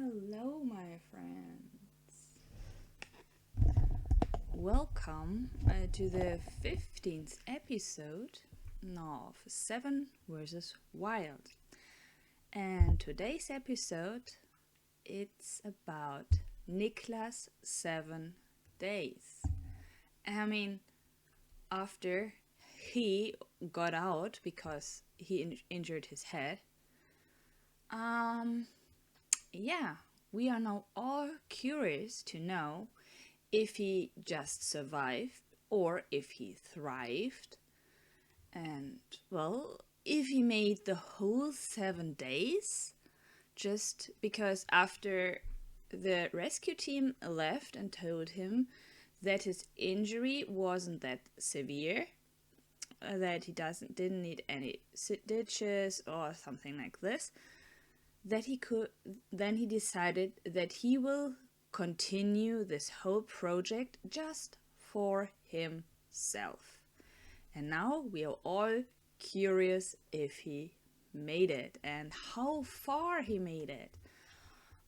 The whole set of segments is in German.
Hello, my friends. Welcome to the 15th episode of 7vswild. And today's episode, it's about Niklas' 7 days. I mean, after he got out because he injured his head, we are now all curious to know if he just survived or if he thrived. And, well, if he made the whole 7 days, just because after the rescue team left and told him that his injury wasn't that severe, that he didn't need any stitches or something like this, that he could, then he decided that he will continue this whole project just for himself. And now we are all curious if he made it and how far he made it.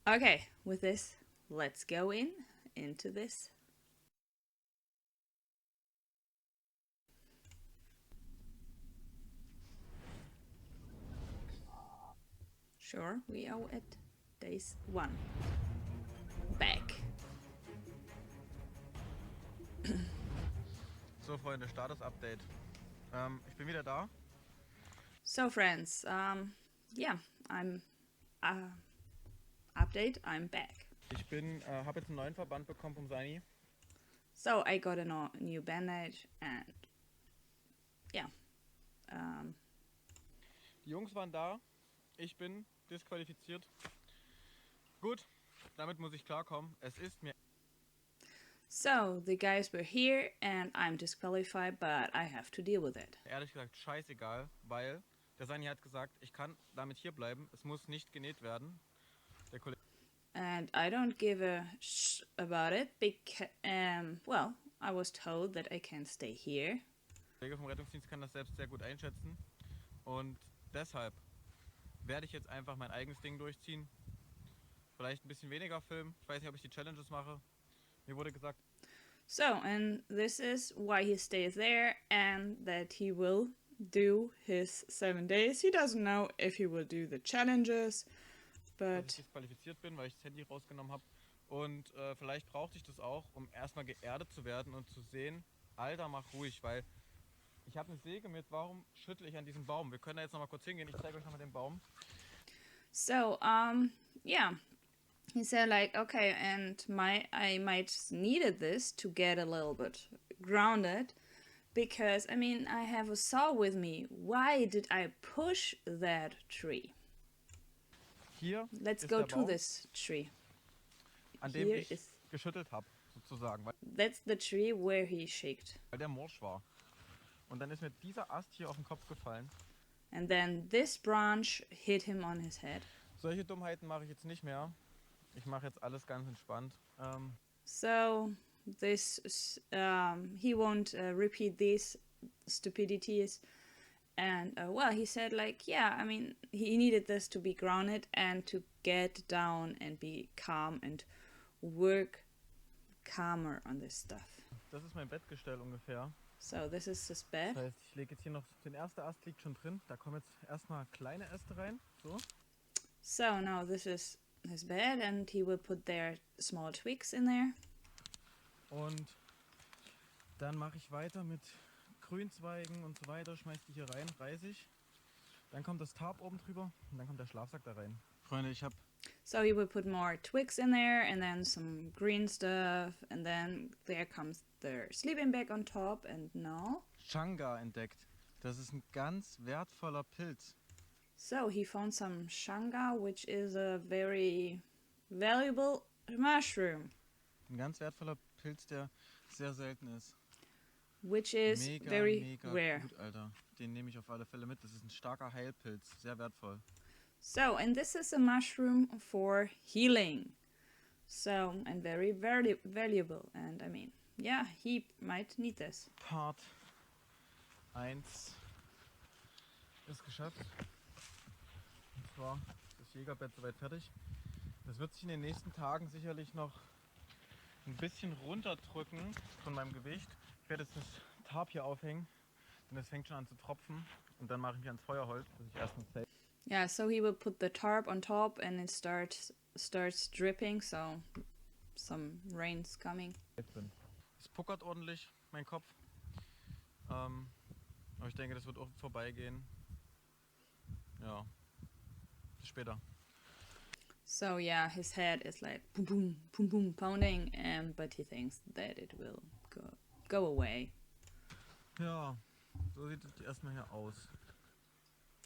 Okay, with this, let's go into this. Sure, we are at days 1. Back. So Freunde, Status-Update. Ich bin wieder da. So friends, I'm update, I'm back. Ich habe jetzt einen neuen Verband bekommen vom Sani. So I got a new bandage and Die Jungs waren da. Ich bin disqualifiziert. Gut, damit muss ich klarkommen. Es ist mir So the guys were here and I'm disqualified, but I have to deal with it. ehrlich gesagt scheißegal, weil der Sani hat gesagt, ich kann damit hier bleiben. Es muss nicht genäht werden. Der Kollege And I don't give a about it because, I was told that I can stay here. vom Rettungsdienst kann das selbst sehr gut einschätzen. Und deshalb werde ich jetzt einfach mein eigenes Ding durchziehen. Vielleicht ein bisschen weniger filmen. Ich weiß nicht, ob ich die Challenges mache. Mir wurde gesagt, So, and this is why he stays there and that he will do his 7 days. He doesn't know if he will do the challenges, dass but ich disqualifiziert bin, weil ich das Handy rausgenommen habe. Und vielleicht brauchte ich das auch, um erstmal geerdet zu werden und zu sehen, Alter, mach ruhig, weil ich habe eine Säge mit, warum schüttle ich an diesem Baum? Wir können da jetzt nochmal kurz hingehen, ich zeige euch nochmal den Baum. so, he said like, okay, and I might needed this to get a little bit grounded because, I mean, I have a saw with me. Why did I push that tree? Hier Let's ist go der to Baum, this tree. an dem Here ich is, geschüttelt habe, sozusagen, that's the tree where he shaked. weil der morsch war. Und dann ist mir dieser Ast hier auf den Kopf gefallen. And then this branch hit him on his head. Solche Dummheiten mache ich jetzt nicht mehr. Ich mache jetzt alles ganz entspannt. So this he won't repeat these stupidities. And he said like, yeah, I mean, he needed this to be grounded and to get down and be calm and work calmer on this stuff. Das ist mein Bettgestell ungefähr. So this is his bed. Das heißt, ich lege jetzt hier noch, den ersten Ast liegt schon drin. Da kommen jetzt erstmal kleine Äste rein. So. So now this is his bed and he will put their small twigs in there. Und dann mache ich weiter mit Grünzweigen und so weiter. Schmeiß die hier rein, 30. Dann kommt das Tarp oben drüber und dann kommt der Schlafsack da rein. Freunde, ich habe So he will put more twigs in there and then some green stuff and then there comes their sleeping bag on top and now. Changa entdeckt. Das ist ein ganz wertvoller Pilz. So he found some shanga, which is a very valuable mushroom, Ein ganz wertvoller Pilz, der sehr selten ist. which is Mega, very mega rare. gut, Alter. Den nehme ich auf alle Fälle mit. Das ist ein starker Heilpilz. Sehr wertvoll. So, and this is a mushroom for healing. So, and very, very valuable. And I mean, yeah, he might need this. Part 1 ist geschafft. Und zwar ist das Jägerbett soweit fertig. Das wird sich in den nächsten Tagen sicherlich noch ein bisschen runterdrücken von meinem Gewicht. Ich werde jetzt das Tarp hier aufhängen, denn es fängt schon an zu tropfen. Und dann mache ich mich ans Feuerholz, dass ich erstmal safe Yeah, so he will put the tarp on top and it starts dripping, so some rain's coming. bin. Es puckert ordentlich, mein Kopf. Aber ich denke, das wird auch vorbeigehen. Ja, bis später. So yeah, his head is like boom boom boom boom pounding, but he thinks that it will go away. Ja, so sieht es erstmal hier aus.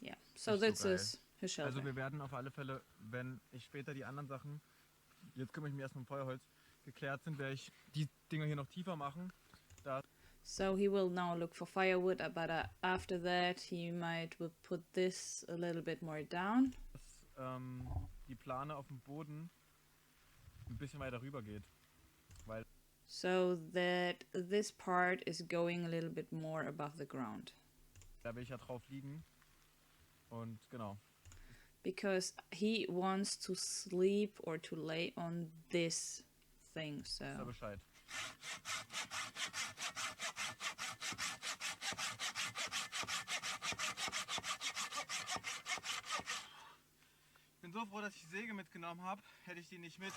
Yeah, so Nicht so this geil. is his shelter. Also wir werden auf alle Fälle, wenn ich später die anderen Sachen, jetzt kümmere ich mich erstmal um Feuerholz, geklärt sind, werde ich die Dinger hier noch tiefer machen. So he will now look for firewood, but after that he will put this a little bit more down. Dass die Plane auf dem Boden ein bisschen weiter rüber geht. Weil So that this part is going a little bit more above the ground. da will ich ja drauf liegen. Und genau. Because he wants to sleep or to lay on this thing, so. Wisst ihr Bescheid. Ich bin so froh, dass ich die Säge mitgenommen habe. Hätte ich die nicht mit.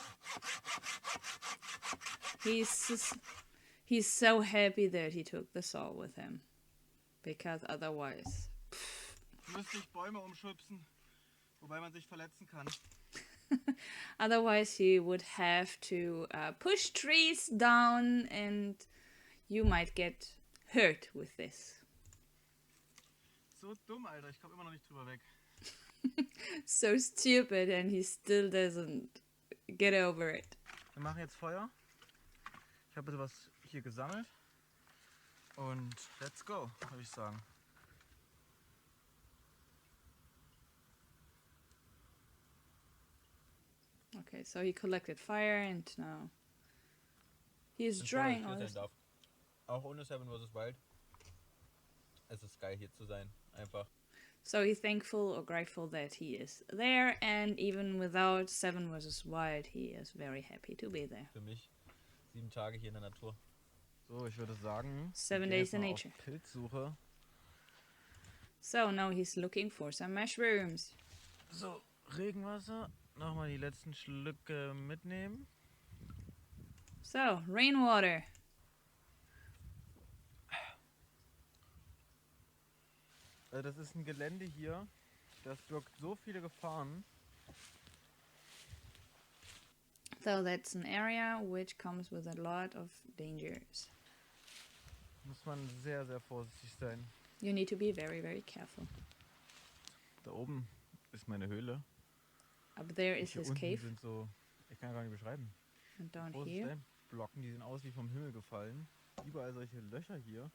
He's so happy that he took the saw with him. Because otherwise... Müsste ich Bäume umschubsen, wobei man sich verletzen kann. Otherwise he would have to push trees down and you might get hurt with this. So dumm, Alter. Ich komme immer noch nicht drüber weg. So stupid and he still doesn't get over it. Wir machen jetzt Feuer. Ich habe was hier gesammelt. Und let's go, würde ich sagen. Okay, so he collected fire and now he's drying all this. Auch ohne 7vswild. Es ist geil hier zu sein, einfach. So he's thankful or grateful that he is there, and even without 7vswild, he is very happy to be there. Für mich 7 Tage hier in der Natur. So, ich würde sagen, 7 ich days gehe in jetzt mal nature. auf Pilzsuche. So now he's looking for some mushrooms. So, Regenwasser. Nochmal die letzten Schlücke mitnehmen. So, rainwater. Das ist ein Gelände hier, das birgt so viele Gefahren. So that's an area which comes with a lot of dangers. Muss man sehr, sehr vorsichtig sein. You need to be very, very careful. Da oben ist meine Höhle. Up there Und is hier his unten cave, sind so, ich kann gar nicht beschreiben. and down Große here. Steinblocken, die sehen aus wie vom Himmel gefallen. Überall solche Löcher hier.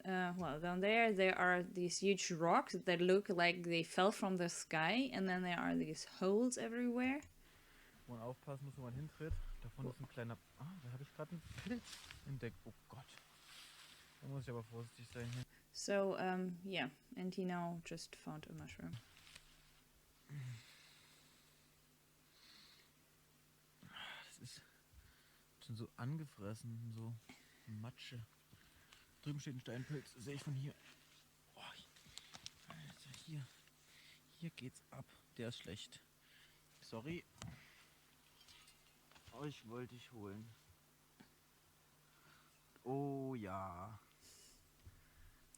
Well, down there are these huge rocks that look like they fell from the sky, and then there are these holes everywhere. Wo man aufpassen muss, wo man hintritt. Davon ist ein kleiner... Ah, da habe ich gerade einen Pilz entdeckt. Oh Gott. Da muss ich aber vorsichtig sein hier. So, yeah, and he now just found a mushroom. Das ist schon so angefressen, so Matsche. Drüben steht ein Steinpilz, das sehe ich von hier. Oh, Alter, hier geht's ab. Der ist schlecht. Sorry. Euch wollte ich holen. Oh ja.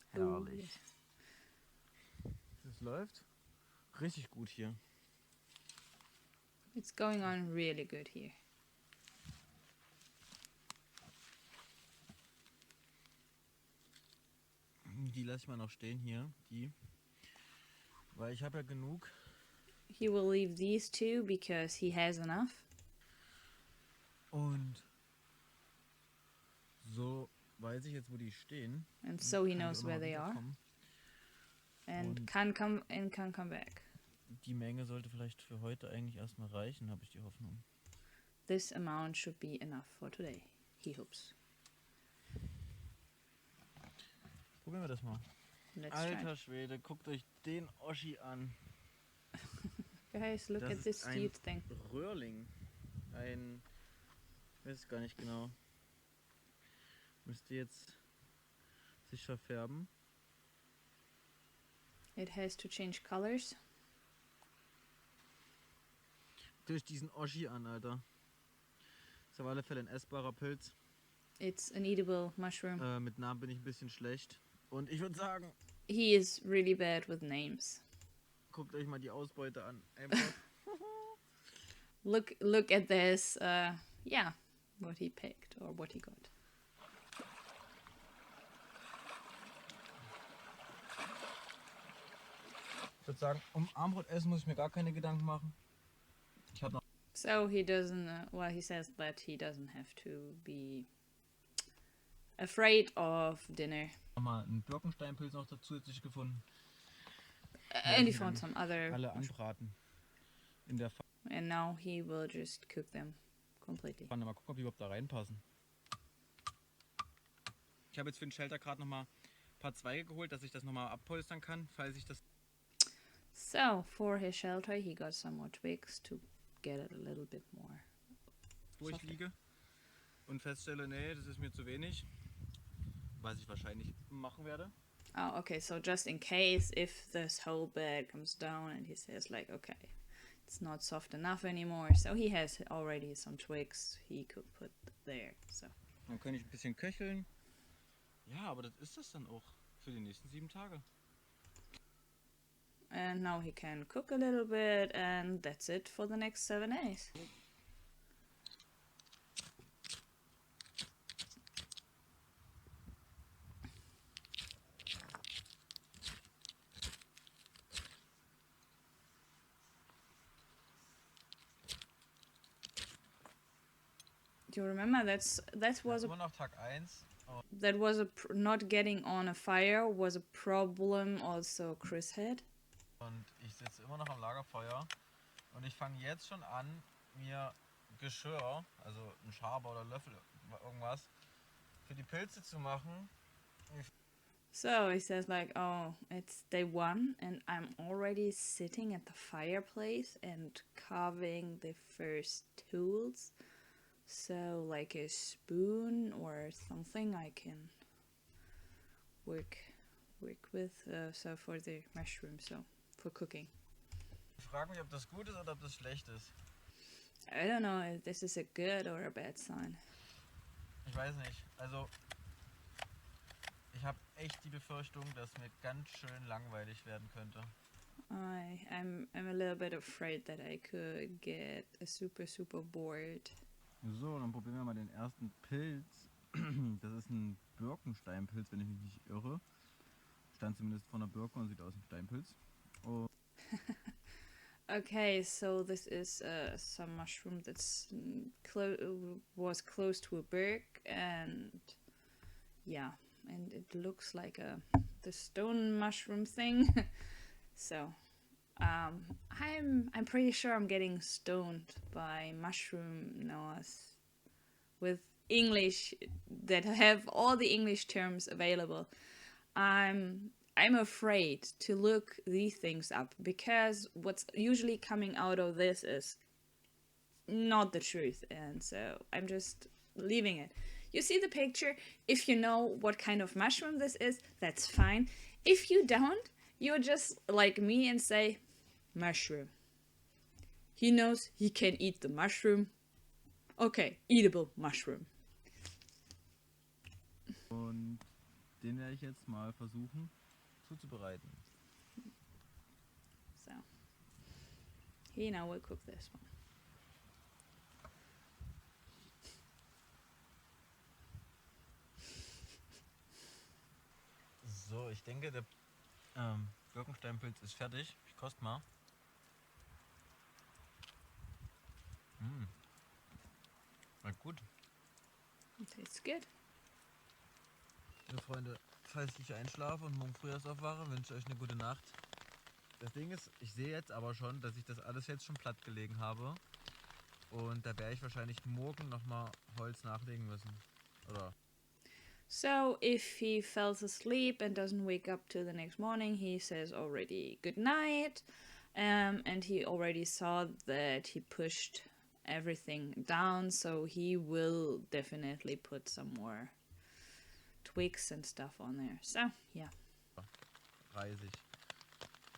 Herrlich. Das läuft richtig gut hier. It's going on really good here. Die lasse ich mal noch stehen hier, die. Weil ich habe ja genug. He will leave these two because he has enough. Und so weiß ich jetzt, wo die stehen. And so he Kann knows ich auch where noch they are wiederkommen. and Und- can come back. Die Menge sollte vielleicht für heute eigentlich erstmal reichen, habe ich die Hoffnung. This amount should be enough for today, he hopes. Probieren wir das mal. Let's try. Alter Schwede, guckt euch den Oschi an. Guys, look Das at ist this ein cute thing. Röhrling. Ich weiß gar nicht genau. Müsste jetzt sich verfärben. It has to change colors. Durch diesen Oschi an, Alter. Ist auf alle Fälle ein essbarer Pilz. It's an edible mushroom. Mit Namen bin ich ein bisschen schlecht. Und ich würde sagen, He is really bad with names. guckt euch mal die Ausbeute an. Einfach. Look at this. Yeah, what he picked or what he got. Ich würde sagen, um Armbrot essen muss ich mir gar keine Gedanken machen. Ich habe noch So he doesn't. Well, he says that he doesn't have to be afraid of dinner. mal einen Birkensteinpilz noch zusätzlich gefunden. And he found some other. Alle anbraten. In der And now he will just cook them completely. Pfanne. Mal gucken, ob die überhaupt da reinpassen. Ich habe jetzt für den Shelter gerade nochmal ein paar Zweige geholt, dass ich das nochmal abpolstern kann, falls ich das So for his shelter, he got some more twigs to get it a little bit more. durchliege und feststelle, nee, das ist mir zu wenig. Was ich wahrscheinlich machen werde. Oh, okay. So just in case if this whole bed comes down and he says like, okay, it's not soft enough anymore. So he has already some twigs he could put there. So. Dann kann ich ein bisschen köcheln. Ja, aber das ist das dann auch für die nächsten 7 Tage. And now he can cook a little bit, and that's it for the next 7 days. Do you remember that was Immer noch Tag 1. not getting on a fire was a problem also Chris had. Und ich sitze immer noch am Lagerfeuer. Und ich fange jetzt schon an, mir Geschirr, also ein Schaber oder Löffel, irgendwas, für die Pilze zu machen. So he says like, oh, it's day 1 and I'm already sitting at the fireplace and carving the first tools. So like a spoon or something I can work with. So for the mushroom, so for cooking. Ich frage mich, ob das gut ist oder ob das schlecht ist. I don't know if this is a good or a bad sign. Ich weiß nicht. Also, ich habe echt die Befürchtung, dass mir ganz schön langweilig werden könnte. I'm a little bit afraid that I could get a super bored. So, dann probieren wir mal den ersten Pilz. Das ist ein Birkensteinpilz, wenn ich mich nicht irre. Stand zumindest von der Birke und sieht aus wie ein Steinpilz. Oh. Okay, so this is some mushroom that's was close to a berg, and yeah, and it looks like the stone mushroom thing. So I'm pretty sure I'm getting stoned by mushroom knowers with English that have all the English terms available. I'm afraid to look these things up because what's usually coming out of this is not the truth, and so I'm just leaving it. You see the picture. If you know what kind of mushroom this is, that's fine. If you don't, you're just like me and say, mushroom. He knows he can eat the mushroom. Okay, eatable mushroom. Und den werde ich jetzt mal versuchen zuzubereiten. So, he now will cook this one. So, ich denke, der Birkensteinpilz ist fertig. Ich koste mal. Na gut. It tastes good. Liebe Freunde, falls ich einschlafe und morgen früh erst aufwache, wünsche ich euch eine gute Nacht. Das Ding ist, ich sehe jetzt aber schon, dass ich das alles jetzt schon platt gelegen habe. Und da werde ich wahrscheinlich morgen nochmal Holz nachlegen müssen. Oder? So if he falls asleep and doesn't wake up till the next morning, he says already good night. And he already saw that he pushed everything down, so he will definitely put some more twigs and stuff on there. So, yeah. Reisig.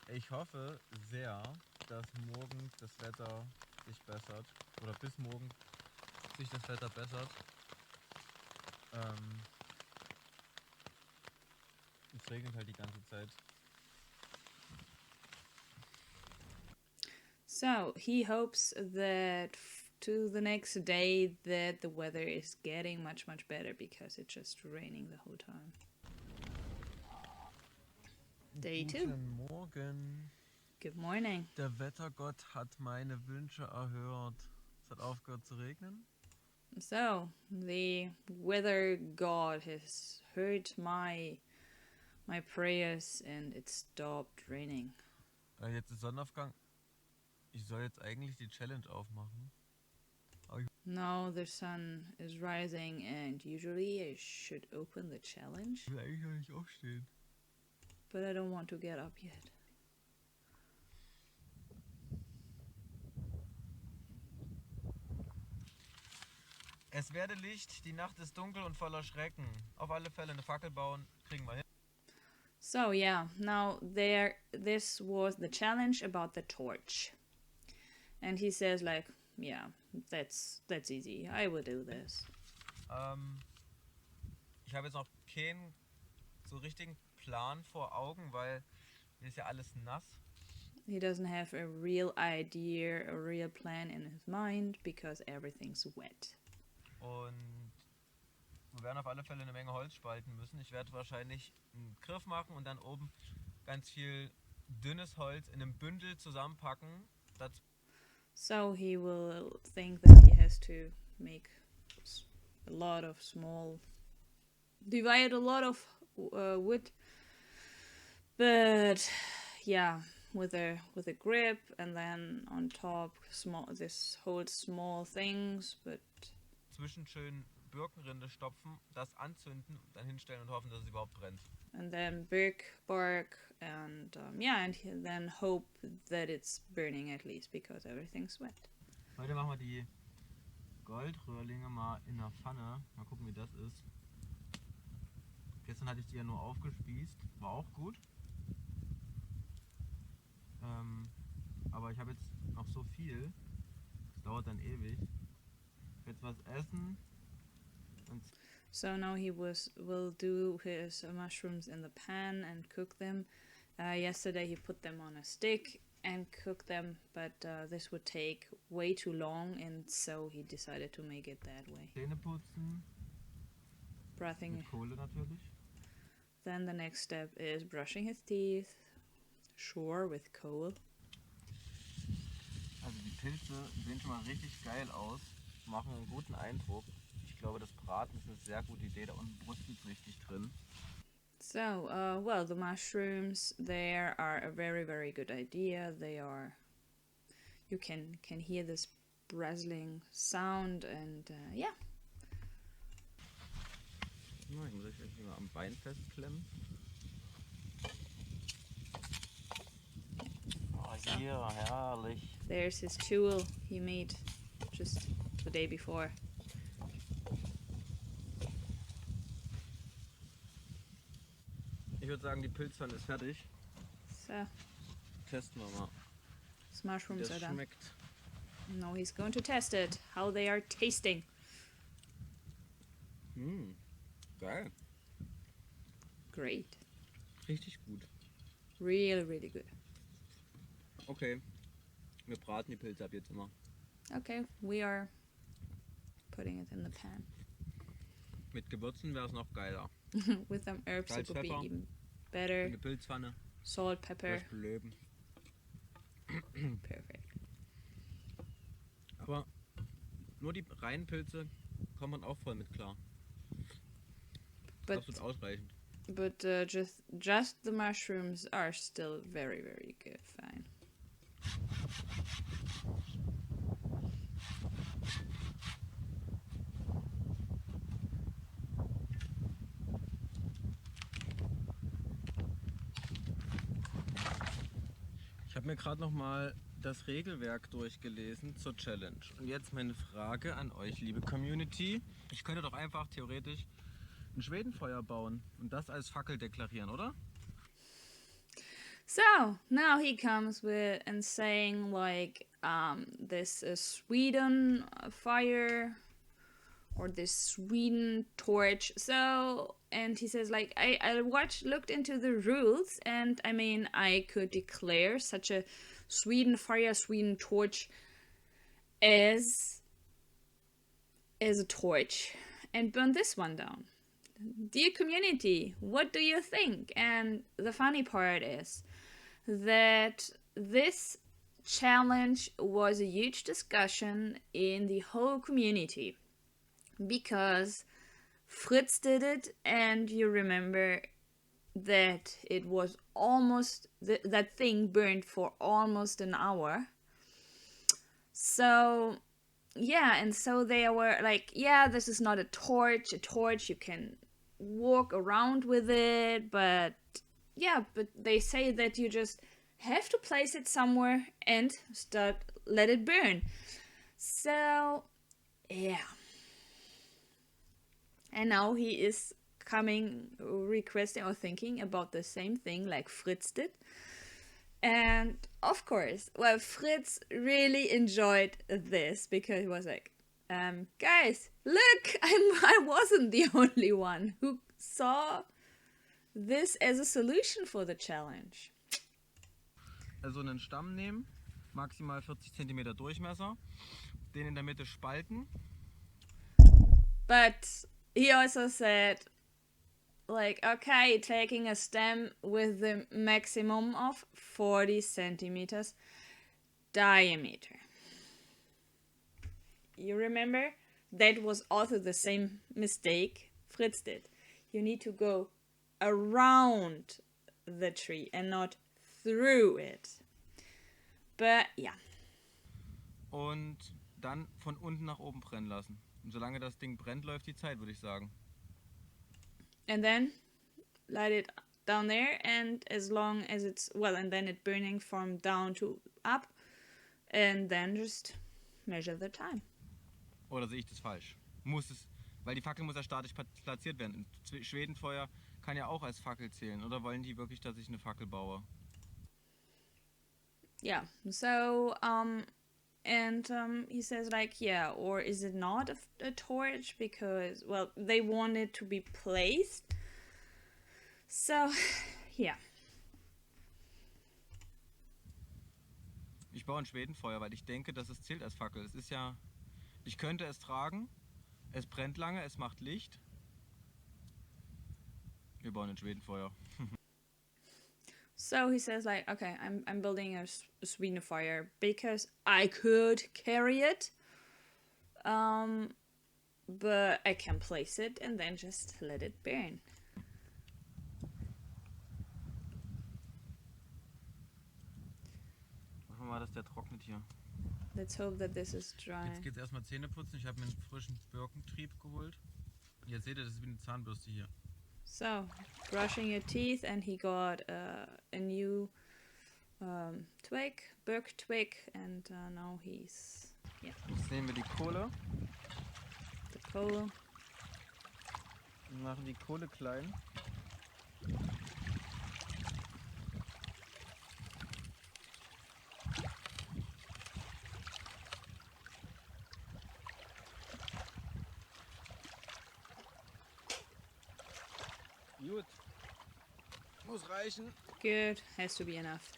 Ich hoffe sehr, dass morgen das Wetter sich bessert. Oder bis morgen sich das Wetter bessert. Es regnet halt die ganze Zeit. So he hopes that to the next day that the weather is getting much better, because it's just raining the whole time. Day 2. Guten Morgen. Good morning. Der Wettergott hat meine Wünsche erhört. Es hat aufgehört zu regnen. So the weather god has heard my prayers and it stopped raining. Jetzt ist Sonnenaufgang. Ich soll jetzt eigentlich die Challenge aufmachen. Now the sun is rising and usually I should open the challenge. Ich will eigentlich noch nicht aufstehen. But I don't want to get up yet. Es werde Licht, die Nacht ist dunkel und voller Schrecken. Auf alle Fälle eine Fackel bauen, kriegen wir hin. So yeah, now this was the challenge about the torch. And he says like, yeah, that's easy. I will do this. Ich habe jetzt noch keinen so richtigen Plan vor Augen, weil hier ist ja alles nass. He doesn't have a real idea, a real plan in his mind because everything's wet. Und wir werden auf alle Fälle eine Menge Holz spalten müssen. Ich werde wahrscheinlich einen Griff machen und dann oben ganz viel dünnes Holz in einem Bündel zusammenpacken. So he will think that he has to make divide a lot of wood, but yeah, with a grip, and then on top this holds small things, but zwischen schön Birkenrinde stopfen, das anzünden, dann hinstellen und hoffen, dass es überhaupt brennt. And then birk bark and then hope that it's burning at least because everything's wet. Heute machen wir die Goldröhrlinge mal in der Pfanne. Mal gucken, wie das ist. Gestern hatte ich die ja nur aufgespießt. War auch gut. Aber ich habe jetzt noch so viel. Das dauert dann ewig. Jetzt was essen. So now he will do his mushrooms in the pan and cook them. Yesterday he put them on a stick and cooked them, but this would take way too long, and so he decided to make it that way. Zähne putzen. Mit Kohle natürlich. Then the next step is brushing his teeth. Sure, with coal. Also die Pilze sehen schon mal richtig geil aus. Machen einen guten Eindruck. Ich glaube, das Braten ist eine sehr gute Idee. Da unten brutzelt es richtig drin. So, well, the mushrooms there are a very good idea. They are, you can hear this bristling sound, and yeah. Ich muss euch mal am Bein festklemmen. Oh, hier, herrlich. There's his tool he made just the day before. Ich würde sagen, die Pilzpfanne ist fertig. So, Testen wir mal, his wie mushrooms das are done. schmeckt. Now he's going to test it, how they are tasting. Geil. Great. Richtig gut. Really good. Okay, wir braten die Pilze ab jetzt immer. Okay, we are putting it in the pan. Mit Gewürzen wäre es noch geiler. With some herbs Salz, it would be Pfeffer. even better. Eine Pilzpfanne. Salt, pepper. Das Leben. Perfect. Aber nur die reinen Pilze kommt man auch voll mit klar. But Absolut ausreichend. just the mushrooms are still very good. Fine. Ich habe mir gerade noch mal das Regelwerk durchgelesen zur Challenge. Und jetzt meine Frage an euch, liebe Community. Ich könnte doch einfach theoretisch ein Schwedenfeuer bauen und das als Fackel deklarieren, oder? So now he comes with and saying like this Sweden fire or this Sweden torch. So and he says like I looked into the rules, and I mean I could declare such a Sweden fire, Sweden torch as a torch and burn this one down. Dear community, what do you think? And the funny part is that this challenge was a huge discussion in the whole community because Fritz did it, and you remember that it was almost that thing burned for almost an hour. So yeah, and so they were like, yeah, this is not a torch. A torch, you can walk around with it, but yeah, but they say that you just have to place it somewhere and let it burn. So yeah, and now he is requesting or thinking about the same thing like Fritz did. And of course, well, Fritz really enjoyed this because he was like, guys, look, I wasn't the only one who saw this as a solution for the challenge. Also einen Stamm nehmen, maximal 40 cm Durchmesser, den in der Mitte spalten. But he also said, like, okay, taking a stem with the maximum of 40 centimeters diameter. You remember? That was also the same mistake Fritz did. You need to go around the tree and not through it. But yeah. Und dann von unten nach oben brennen lassen. Und solange das Ding brennt, läuft die Zeit, würde ich sagen. And then light it down there, and as long as it's, well, and then it burning from down to up, and then just measure the time. Oder sehe ich das falsch? Muss es, weil die Fackel muss ja statisch platziert werden. Ein Schwedenfeuer kann ja auch als Fackel zählen. Oder wollen die wirklich, dass ich eine Fackel baue? Yeah, so he says like, yeah, or is it not a torch because, well, they want it to be placed. So yeah. Ich baue ein Schwedenfeuer, weil ich denke, dass es zählt als Fackel. Es ist ja, ich könnte es tragen, es brennt lange, es macht Licht. Wir bauen ein Schwedenfeuer. So he says like, okay, I'm building a Sweden fire because I could carry it, but I can place it and then just let it burn. Hoffen wir mal, dass der trocknet hier. Let's hope that this is dry. Jetzt geht's erstmal Zähne putzen. Ich habe mir einen frischen Birkentrieb geholt. Jetzt seht ihr, das ist wie eine Zahnbürste hier. So, brushing your teeth, and he got a new birk twig, and now he's, yeah. Jetzt nehmen wir die Kohle The coal. und machen die Kohle klein. Gut. Muss reichen. Good, has to be enough.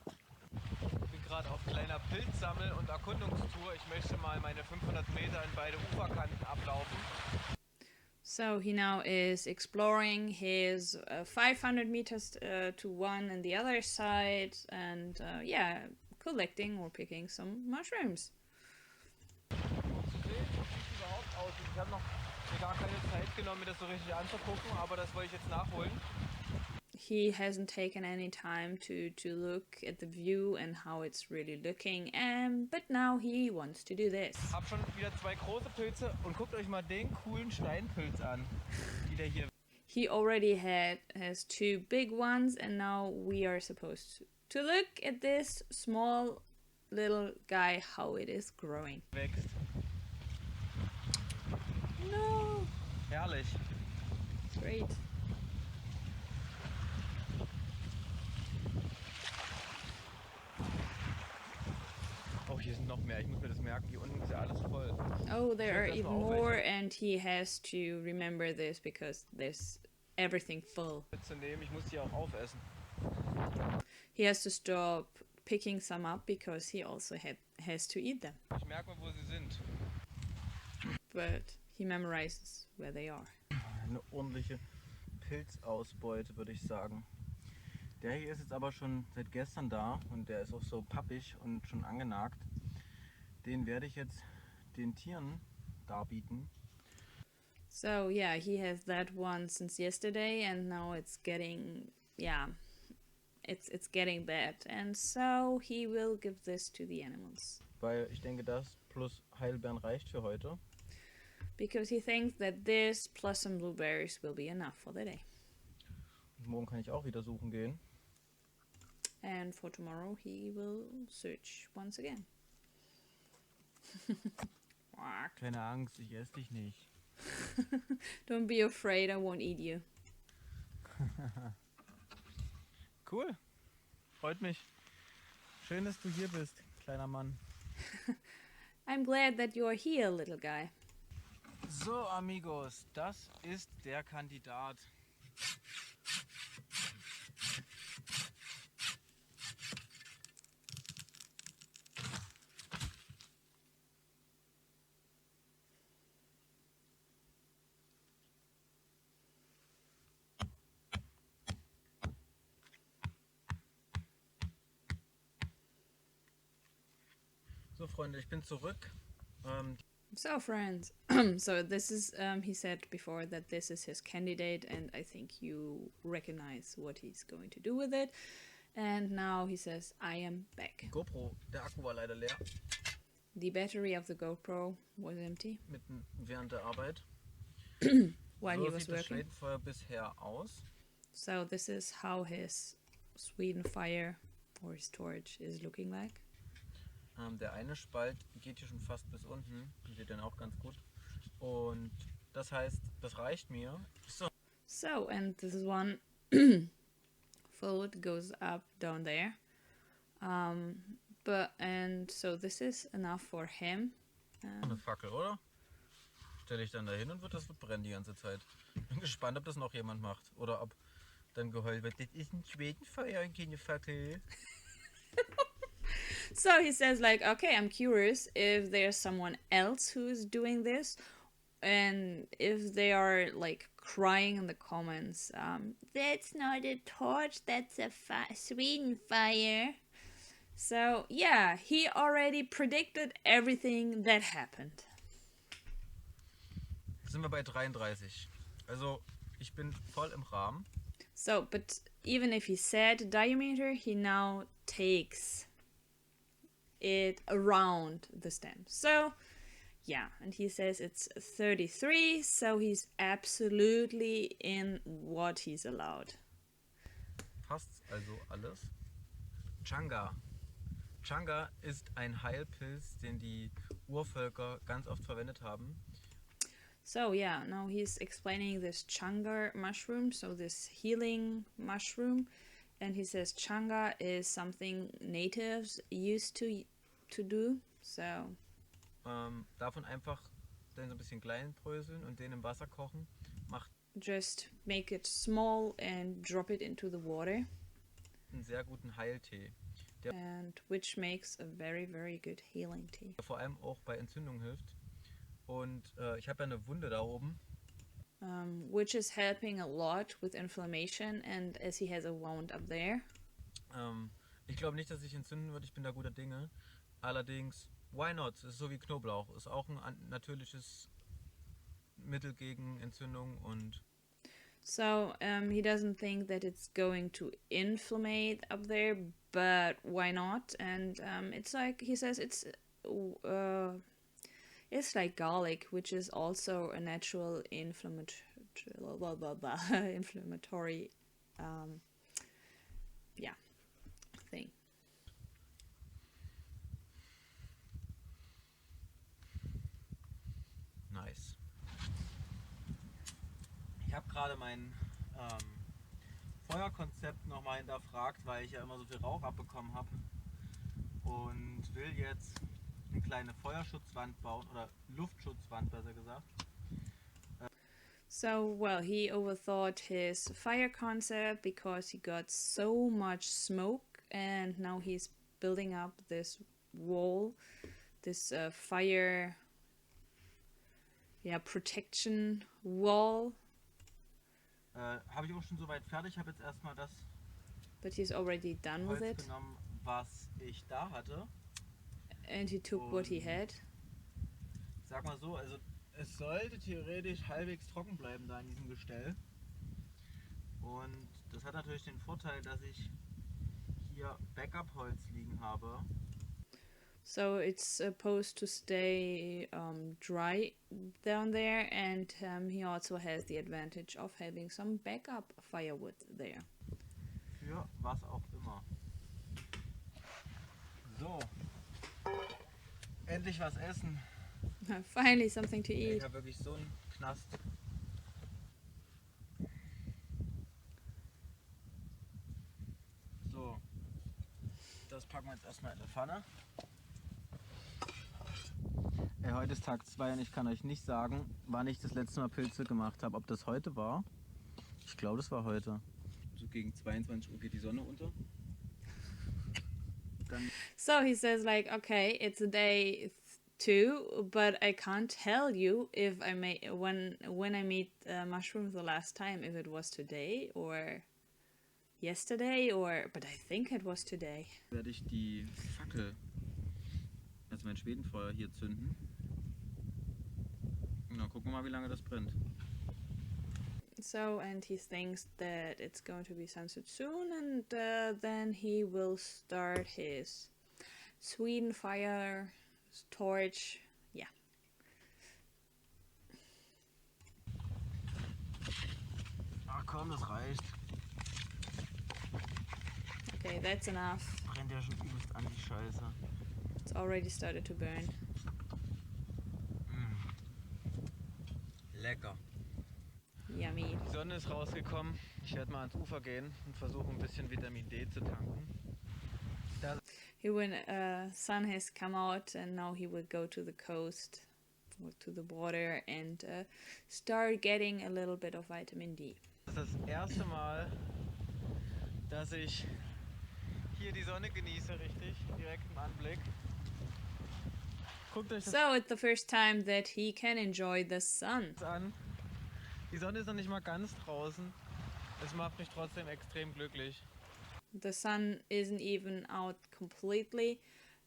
Ich bin gerade auf kleiner Pilzsammel- und Erkundungstour. Ich möchte mal meine 500 Meter in beide Uferkanten ablaufen. So he now is exploring his 500 meters to one and the other side, and yeah, collecting or picking some mushrooms. Um zu sehen, wie es überhaupt aussieht. Ich habe noch gar keine Zeit genommen, mir das so richtig anzugucken, aber das wollte ich jetzt nachholen. He hasn't taken any time to look at the view and how it's really looking, but now he wants to do this. Ich habe schon wieder 2 große Pilze und guckt euch mal den coolen Steinpilz an, die der hier. He already has 2 big ones, and now we are supposed to look at this small little guy, how it is growing. Wächst. No! Herrlich. Great. Oh, hier sind noch mehr. Ich muss mir das merken. Hier unten ist ja alles voll. Oh, there are Schön, dass even wir auch more, welche and he has to remember this because there's everything full. mitzunehmen. Ich muss die auch aufessen. He has to stop picking some up because he also has to eat them. Ich merke mal, wo sie sind. But he memorizes where they are. Eine ordentliche Pilzausbeute, würde ich sagen. Der hier ist jetzt aber schon seit gestern da und der ist auch so pappig und schon angenagt. Den werde ich jetzt den Tieren darbieten. So yeah, he has that one since yesterday, and now it's getting, yeah, it's getting bad, and so he will give this to the animals Weil ich denke, das plus Heidelbeeren reicht für heute. because he thinks that this plus some blueberries will be enough for the day. Und morgen kann ich auch wieder suchen gehen. And for tomorrow he will search once again. Quack. Keine Angst, ich esse dich nicht. Don't be afraid, I won't eat you. Cool. Freut mich. Schön, dass du hier bist, kleiner Mann. I'm glad that you're here, little guy. So, amigos, das ist der Kandidat. So, Freunde, ich bin zurück. So, friends, so this is, he said before that this is his candidate, and I think you recognize what he's going to do with it. And now he says, I am back. GoPro, der Akku war leider leer, The battery of the GoPro was empty während der Arbeit. while So he was sieht das working. Schwedenfeuer bisher aus. So this is how his Sweden fire or storage is looking like. Der eine Spalt geht hier schon fast bis unten. Ihr seht den auch ganz gut. Und das heißt, das reicht mir. So. So, and this is one fold goes up down there. And so this is enough for him. Eine Fackel, oder? Stelle ich dann da hin und wird das brennen die ganze Zeit. Bin gespannt, ob das noch jemand macht. Oder ob dann geheult wird. Das ist ein Schwedenfeuer und keine Fackel. So he says like, okay, I'm curious if there's someone else who's doing this, and if they are like crying in the comments, that's not a torch, that's a Sweden fire. So yeah, he already predicted everything that happened. Sind wir bei 33. Also ich bin voll im Rahmen. So, but even if he said diameter, he now takes it around the stem. So yeah, and he says it's 33, so he's absolutely in what he's allowed. Passt also alles. Changa. Changa ist ein Heilpilz, den die Urvölker ganz oft verwendet haben. So yeah, now he's explaining this Changa mushroom, so this healing mushroom, and he says Changa is something natives used to do. So Davon einfach dann so ein bisschen klein bröseln und den im Wasser kochen. Macht just make it small and drop it into the water, einen sehr guten Heiltee, and which makes a very, very good healing tea. der vor allem auch bei Entzündungen hilft. Und ich habe ja eine Wunde da oben. Which is helping a lot with inflammation, and as he has a wound up there. Ich glaube nicht, dass sich entzünden wird. Ich bin da guter Dinge. Allerdings, why not? Es ist so wie Knoblauch. Ist auch ein natürliches Mittel gegen Entzündung und So he doesn't think that it's going to inflammate up there, but why not? And it's like he says it's like garlic, which is also a natural inflammatory thing. Guys. Ich habe gerade mein Feuerkonzept nochmal hinterfragt, weil ich ja immer so viel Rauch abbekommen habe. Und will jetzt eine kleine Feuerschutzwand bauen, oder Luftschutzwand besser gesagt. So, well, he overthought his fire concept because he got so much smoke, and now he's building up this wall, this fire, protection wall. Habe ich auch schon soweit fertig. Ich habe jetzt erstmal das But he's already done with Holz it, genommen, was ich da hatte. and he took what he had. Sag mal so, also es sollte theoretisch halbwegs trocken bleiben da in diesem Gestell. Und das hat natürlich den Vorteil, dass ich hier Backup-Holz liegen habe. So it's supposed to stay dry down there, and he also has the advantage of having some backup firewood there. Für was auch immer. So. Endlich was essen. Finally something to eat. Ich habe wirklich so einen Knast. So. Das packen wir jetzt erstmal in die Pfanne. Heute ist Tag 2 und ich kann euch nicht sagen, wann ich das letzte Mal Pilze gemacht habe. Ob das heute war? Ich glaube, das war heute. So gegen 22 Uhr geht die Sonne unter. Dann So he says like, okay, it's day 2, but I can't tell you if I made when I made mushrooms the last time, if it was today or yesterday, but I think it was today. werde ich die Fackel, also mein Schwedenfeuer hier zünden. Na, gucken wir mal, wie lange das brennt. So, and he thinks that it's going to be sunset soon, and then he will start his Sweden fire torch. Yeah. Ach komm, das reicht. Okay, that's enough. Brennt ja schon übelst an die Scheiße. It's already started to burn. Lecker. Yummy. Die Sonne ist rausgekommen. Ich werde mal ans Ufer gehen und versuche ein bisschen Vitamin D zu tanken. When sun has come out, and now he will go to the coast, or to the water, and start getting a little bit of vitamin D. Das ist das erste Mal, dass ich hier die Sonne genieße, richtig, direkt im Anblick. Guckt euch das So it's the first time that he can enjoy the sun. an. Die Sonne ist noch nicht mal ganz draußen. Es macht mich trotzdem extrem glücklich. The sun isn't even out completely,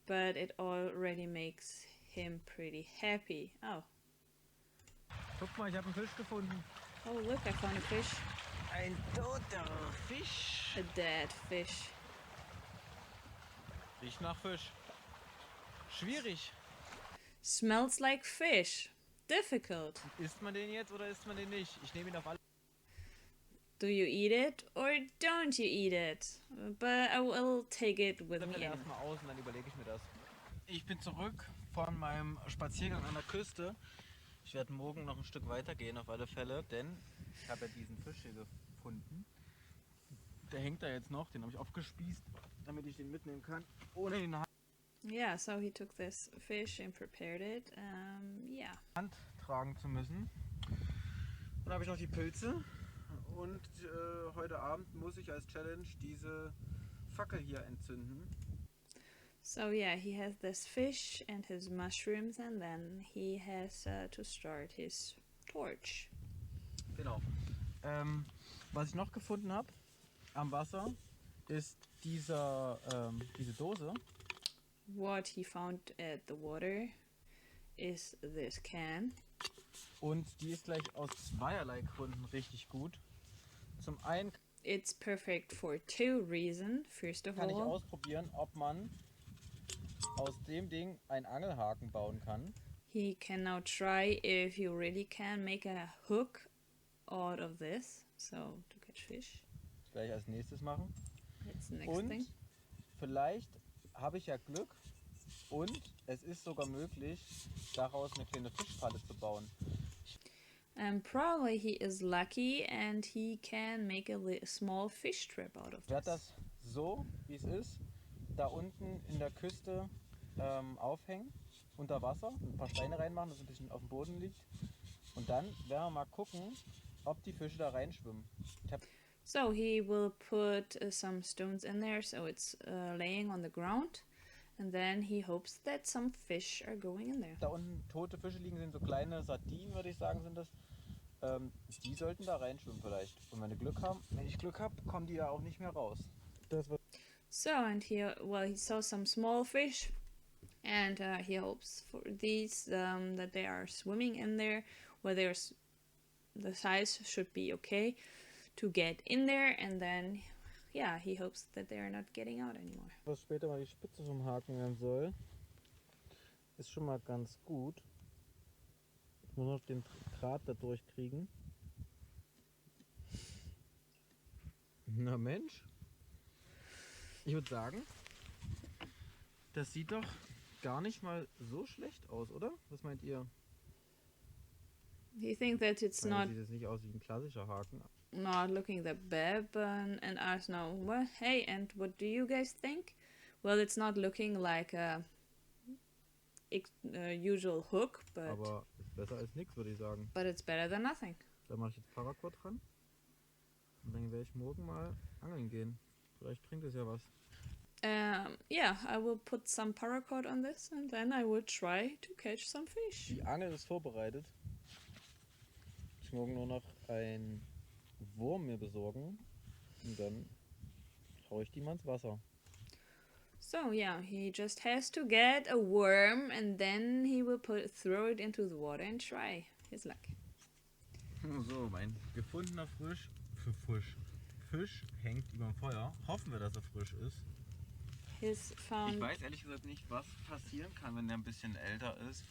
but it already makes him pretty happy. Oh. Guck mal, ich habe einen Fisch gefunden. Oh, look, I found a fish. Ein toter Fisch. A dead fish. Riecht nach Fisch. Schwierig. Smells like fish. Difficult. Isst man den jetzt oder isst man den nicht? Ich nehme ihn auf alle. Do you eat it or don't you eat it? But I will take it with Dann me. erstmal aus und dann überlege ich mir das. Ich bin zurück von meinem Spaziergang an der Küste. Ich werde morgen noch ein Stück weiter gehen auf alle Fälle, denn ich habe ja diesen Fisch hier gefunden. Der hängt da jetzt noch, den habe ich aufgespießt, damit ich den mitnehmen kann, ohne ihn in die Yeah, so he took this fish and prepared it. Yeah. Hand tragen zu müssen. Dann habe ich noch die Pilze und heute Abend muss ich als Challenge diese Fackel hier entzünden. So yeah, he has this fish and his mushrooms, and then he has to start his torch. Genau. Was ich noch gefunden habe am Wasser ist diese Dose. What he found at the water is this can. Und die ist gleich aus zweierlei Gründen richtig gut. Zum einen It's perfect for 2 reasons. First of kann ich all, ausprobieren, ob man aus dem Ding einen Angelhaken bauen kann. he can now try if you really can make a hook out of this, so to catch fish. Das werde ich als nächstes machen. That's the next Und thing. vielleicht habe ich ja Glück Und es ist sogar möglich, daraus eine kleine Fischfalle zu bauen. And probably he is lucky and he can make a small fish trap out of Ich werde this. das so, wie es ist, da unten in der Küste aufhängen, unter Wasser, ein paar Steine reinmachen, dass es ein bisschen auf dem Boden liegt. Und dann werden wir mal gucken, ob die Fische da reinschwimmen. So he will put some stones in there so it's laying on the ground. And then he hopes that some fish are going in there. Da unten tote Fische liegen, sind so kleine Sardinen, würde ich sagen, sind das. Die sollten da reinschwimmen vielleicht. Und wenn ich Glück habe, kommen die ja auch nicht mehr raus. So, and he saw some small fish, and he hopes for these that they are swimming in there, where the size should be okay to get in there, and then yeah, he hopes that they are not getting out anymore. Was später mal die Spitze vom Haken werden soll, ist schon mal ganz gut. Ich muss noch den Draht da durchkriegen. Na Mensch. Ich würde sagen, das sieht doch gar nicht mal so schlecht aus, oder? Was meint ihr? Do you think that it's Weil not sieht jetzt nicht aus wie ein klassischer Haken. not looking that bad, and us know what? Hey, and what do you guys think? Well, it's not looking like a usual hook, Aber ist besser als nichts, würde ich sagen. but it's better than nothing. Da mache ich jetzt Paracord dran. Und dann werde ich morgen mal angeln gehen. Vielleicht bringt es ja was. Yeah, I will put some paracord on this and then I will try to catch some fish. Die Angel ist vorbereitet. Ich morgen nur noch einen Wurm mir besorgen. Und dann haue ich die mal ins Wasser. So yeah, he just has to get a worm and then he will throw it into the water and try his luck. So, mein gefundener Fisch hängt über dem Feuer. Hoffen wir, dass er frisch ist. His Ich weiß ehrlich gesagt nicht, was passieren kann, wenn er ein bisschen älter ist.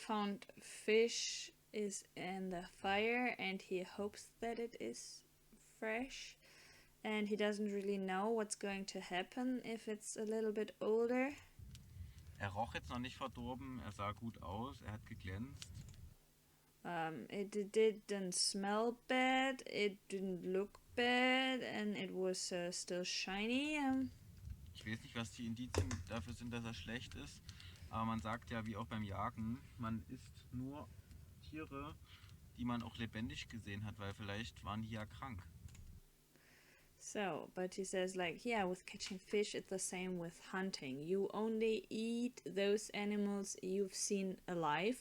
found fish is in the fire and he hopes that it is fresh. And he doesn't really know what's going to happen if it's a little bit older. Er roch jetzt noch nicht verdorben, er sah gut aus, er hat geglänzt. It didn't smell bad, it didn't look bad, and it was still shiny. Ich weiß nicht, was die Indizien dafür sind, dass er schlecht ist. Aber man sagt ja, wie auch beim Jagen, man isst nur Tiere, die man auch lebendig gesehen hat, weil vielleicht waren die ja krank. So, but he says like, yeah, with catching fish, it's the same with hunting. You only eat those animals you've seen alive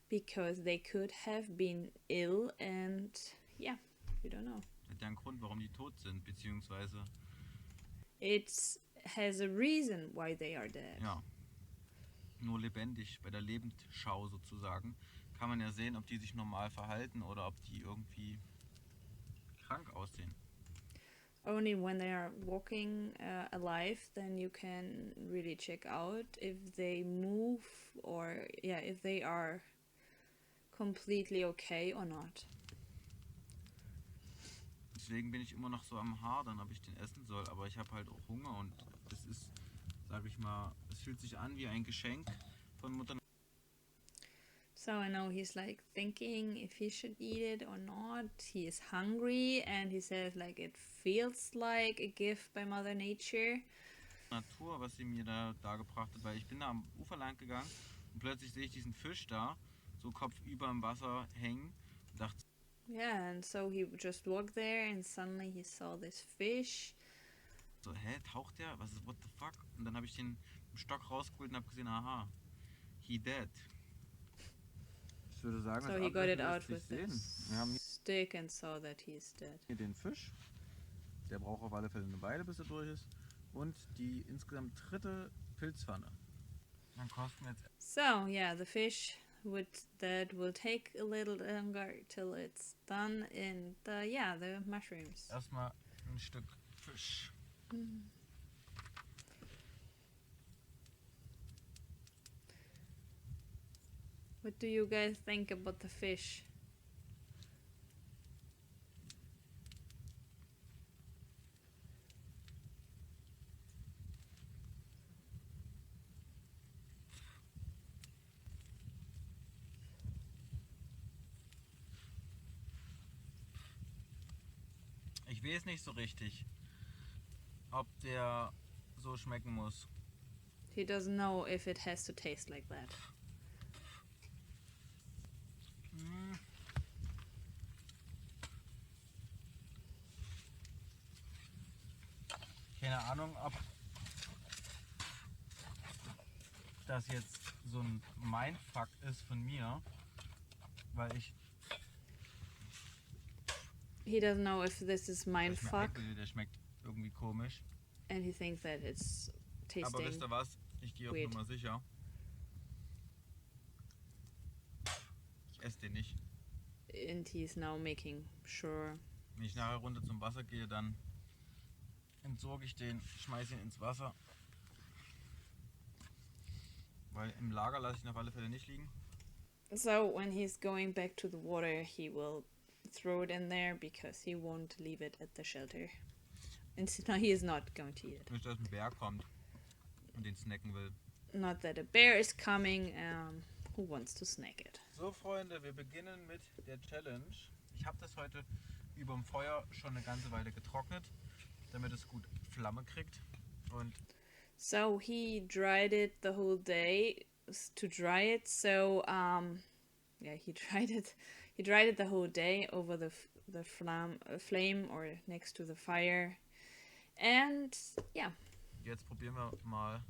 because they could have been ill and yeah, you don't know. Hat ja einen Grund, warum die tot sind, beziehungsweise It has a reason why they are dead. ja, nur lebendig, bei der Lebendschau sozusagen, kann man ja sehen, ob die sich normal verhalten oder ob die irgendwie krank aussehen. Only when they are walking alive, then you can really check out if they move or yeah, if they are completely okay or not. Deswegen bin ich immer noch so am Hadern, ob ich den essen soll, aber ich habe halt auch Hunger und es ist, sag ich mal, es fühlt sich an wie ein Geschenk von Mutter. So I know he's like thinking if he should eat it or not. He is hungry and he says like it feels like a gift by Mother Nature. Natur, was sie mir da gebracht hat, weil ich bin da am Ufer lang gegangen und plötzlich sehe ich diesen Fisch da, so kopfüber im Wasser hängen und dachte, Yeah, and so he just walked there and suddenly he saw this fish. so, taucht der? Was ist, what the fuck? Und dann habe ich den Stock rausgeholt und habe gesehen, aha, he dead. Ich würde sagen, So das he got it Ablösen out lässt with sich the sehen. Wir haben stick and saw that he's dead. hier den Fisch, der braucht auf alle Fälle eine Weile, bis er durch ist. Und die insgesamt dritte Pilzpfanne. Dann kosten wir jetzt So yeah, the fish that will take a little longer till it's done in the mushrooms. erstmal ein Stück Fisch. What do you guys think about the fish? weiß nicht so richtig, ob der so schmecken muss. He doesn't know if it has to taste like that. Keine Ahnung, ob das jetzt so ein Mindfuck ist von mir, weil ich... He doesn't know if this is mindfuck, Der schmeckt irgendwie komisch. and he thinks that it's Aber wisst tasting ihr was? Ich gehe auf weird. Nummer sicher. Ich esse den nicht. And he's now making sure. Wenn ich nachher runter zum Wasser gehe, dann entsorge ich den, schmeiße ihn ins Wasser. Weil im Lager lasse ich ihn auf alle Fälle nicht liegen. So when he's going back to the water, he will throw it in there because he won't leave it at the shelter. And no, he is not going to eat it. Nicht, dass ein Bär kommt und den snacken will. Not that a bear is coming who wants to snack it. So Freunde, wir beginnen mit der Challenge. Ich habe das heute über dem Feuer schon eine ganze Weile getrocknet, damit es gut Flamme kriegt. Und so he dried it the whole day to dry it. So yeah, he dried it the whole day over the flame or next to the fire. And yeah. Jetzt probieren wir mal,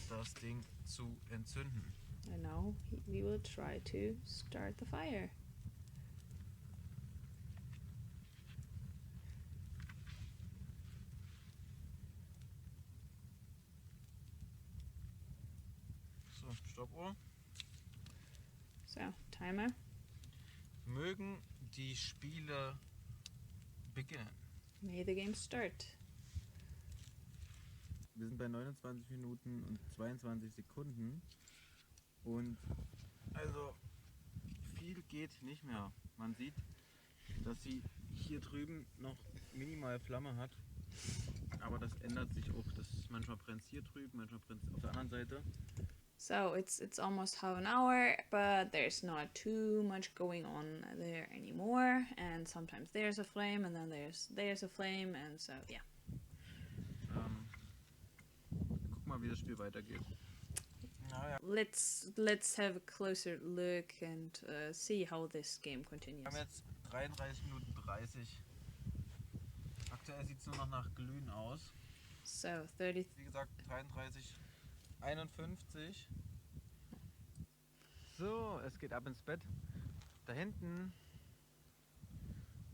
das Ding zu entzünden. I know we will try to start the fire. So, Stoppuhr. So, timer. Mögen die Spiele beginnen. May the game start. Wir sind bei 29 Minuten und 22 Sekunden. Und also viel geht nicht mehr. Man sieht, dass sie hier drüben noch minimal Flamme hat. Aber das ändert sich auch. Manchmal brennt es hier drüben, manchmal brennt es auf der anderen Seite. So it's almost half an hour, but there's not too much going on there anymore. And sometimes there's a flame, and then there's a flame, and so yeah. Guck mal, wie das Spiel weitergeht. Naja. Let's have a closer look and see how this game continues. Wir haben jetzt 33 Minuten 30. Aktuell sieht es nur noch nach Glühen aus. So 30. Wie gesagt, 33, 51. So, es geht ab ins Bett. Da hinten,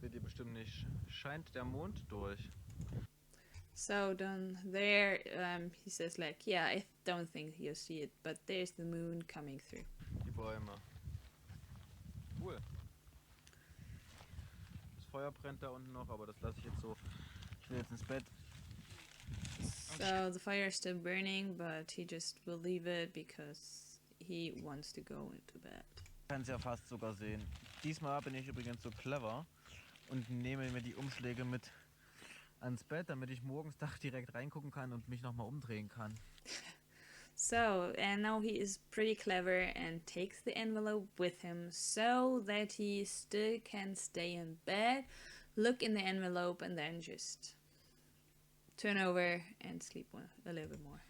seht ihr bestimmt nicht, scheint der Mond durch. So down there, he says like, yeah, I don't think you'll see it, but there's the moon coming through. Die Bäume. Cool. Das Feuer brennt da unten noch, aber das lasse ich jetzt so. Ich will jetzt ins Bett. So the fire is still burning, but he just will leave it because he wants to go into bed. Ich kann es ja fast sogar sehen. Diesmal bin ich übrigens so clever und nehme mir die Umschläge mit ans Bett, damit ich morgens da direkt reingucken kann und mich nochmal umdrehen kann. So, and now he is pretty clever and takes the envelope with him so that he still can stay in bed, look in the envelope, and then just turn over and sleep a little bit more.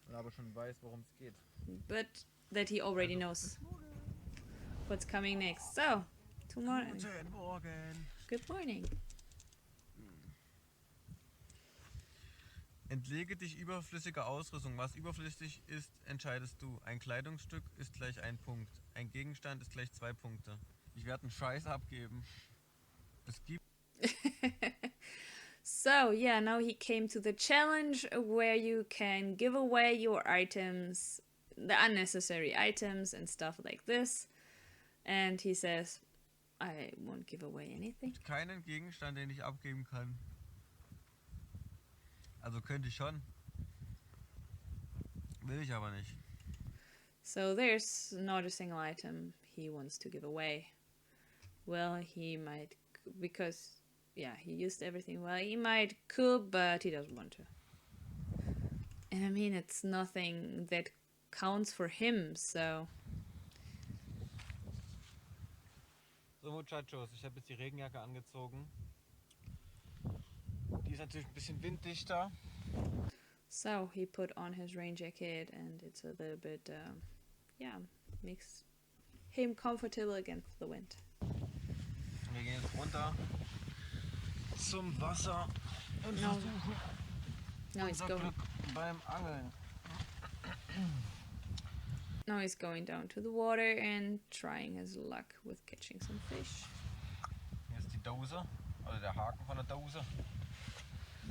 Und aber schon weiß, worum es geht. But that he already knows what's coming next. So, tomorrow. Guten Morgen. Good morning. Entlege dich überflüssiger Ausrüstung. Was überflüssig ist, entscheidest du. Ein Kleidungsstück ist gleich 1 Punkt. Ein Gegenstand ist gleich 2 Punkte. Ich werde einen Scheiß abgeben. Es gibt... So, yeah, now he came to the challenge where you can give away your items, the unnecessary items and stuff like this. And he says, I won't give away anything. Keinen Gegenstand, den ich abgeben kann. Also könnte ich schon. Will ich aber nicht. So there's not a single item he wants to give away. Well, he might, because, yeah, he used everything. Well, he might could, but he doesn't want to. And I mean, it's nothing that counts for him, so... So Muchachos, ich habe jetzt die Regenjacke angezogen. Die ist natürlich ein bisschen winddichter. So he put on his rain jacket, and it's a little bit, makes him comfortable against the wind. Wir gehen jetzt runter zum Wasser und No. versuchen Now he's unser going. Glück beim Angeln. Now he's going down to the water and trying his luck with catching some fish. Hier ist die Dose, also der Haken von der Dose.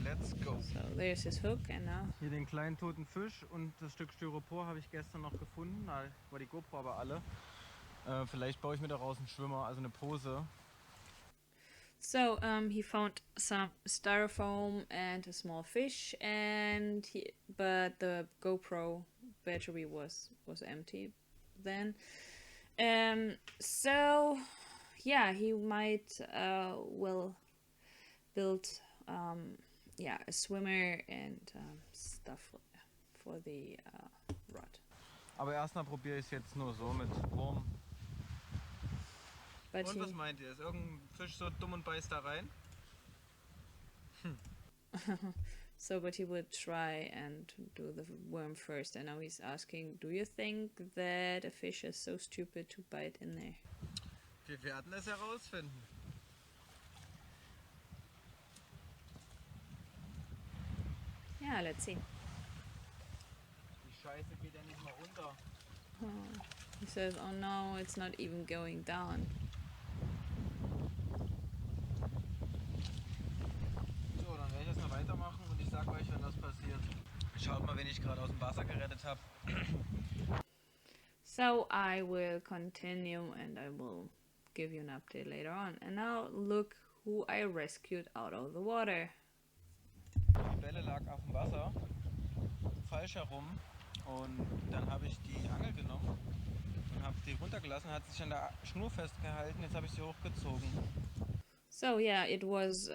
Let's go. So there's his hook, and now Hier den kleinen toten Fisch und das Stück Styropor habe ich gestern noch gefunden. Da war die GoPro aber alle. Vielleicht baue ich mir daraus einen Schwimmer, also eine Pose. So he found some styrofoam and a small fish, but the GoPro battery was empty then. So yeah, he might will build a swimmer and stuff for the rod. Aber erstmal probiere ich es jetzt nur so mit Wurm. But Und was meint ihr? Ist irgendein Fisch so dumm und beißt da rein? but he would try and do the worm first, and now he's asking, do you think that a fish is so stupid to bite in there? Wir werden es herausfinden. Yeah, let's see. Die Scheiße geht ja nicht mal runter. Oh. He says, oh no, it's not even going down. So, dann werde ich jetzt noch weitermachen und ich sage euch, wenn das passiert. Schaut mal, wen ich gerade aus dem Wasser gerettet habe. So I will continue and I will give you an update later on. And now look who I rescued out of the water. Die Bälle lag auf dem Wasser, falsch herum. Und dann habe ich die Angel genommen und habe die runtergelassen, hat sich an der Schnur festgehalten. Jetzt habe ich sie hochgezogen. So yeah, it was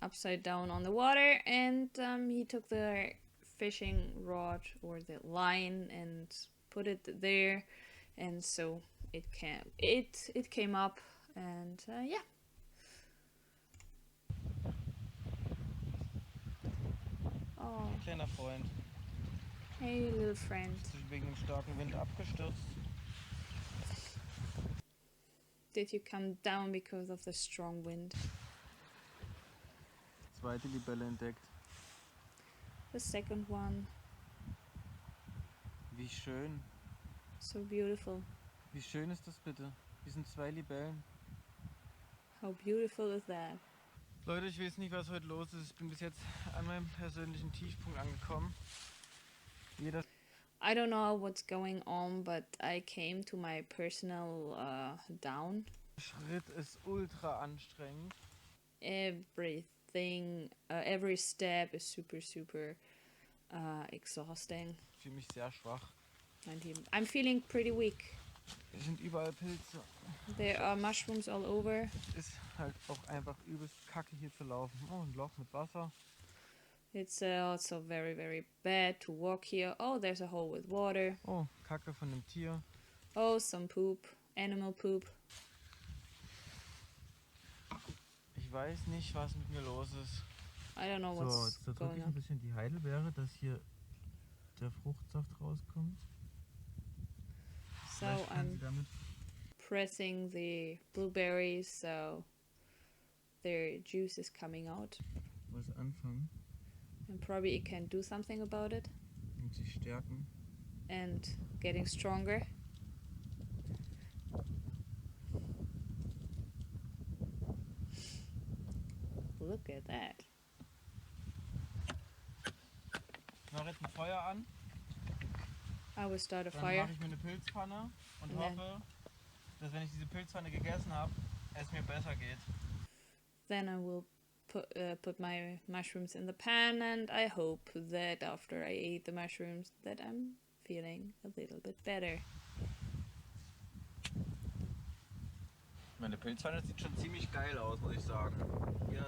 upside down on the water, and he took the fishing rod or the line and put it there, and so it came up, and yeah. Oh, Kleiner Freund. hey little friend. Ist wegen dem starken Wind abgestürzt. Did you come down because of the strong wind? Zweite Libelle entdeckt. The second one. Wie schön. So beautiful. Wie schön ist das bitte? Hier sind 2 Libellen. How beautiful is that? Leute, ich weiß nicht, was heute los ist. Ich bin bis jetzt an meinem persönlichen Tiefpunkt angekommen. Jeder I don't know what's going on, but I came to my personal down. Schritt ist ultra anstrengend. Everything, every step is super exhausting. Ich fühle mich sehr schwach. And I'm feeling pretty weak. Es sind überall Pilze. There are mushrooms all over. Ist halt auch einfach übelst kacke hier zu laufen. Oh, ein Loch mit Wasser. It's also very bad to walk here. Oh, there's a hole with water. Oh, Kacke von dem Tier. Oh, some poop. Animal poop. Ich weiß nicht, was mit mir los ist. I don't know So, what's jetzt drücke going ich ein on. bisschen die Heidelbeere, dass hier der Fruchtsaft rauskommt. So Vielleicht kann sie I'm damit pressing the blueberries so their juice is coming out. was anfangen And probably it can do something about it und sich stärken. and getting stronger. Look at that. Ich mache jetzt ein Feuer an, I will start a dann fire. mache ich mir eine Pilzpfanne und Ja. hoffe, dass wenn ich diese Pilzpfanne gegessen habe, es mir besser geht. Then I will put my mushrooms in the pan, and I hope that after I eat the mushrooms that I'm feeling a little bit better. Meine Pilzpfanne sieht schon ziemlich geil aus, muss ich sagen. Ihr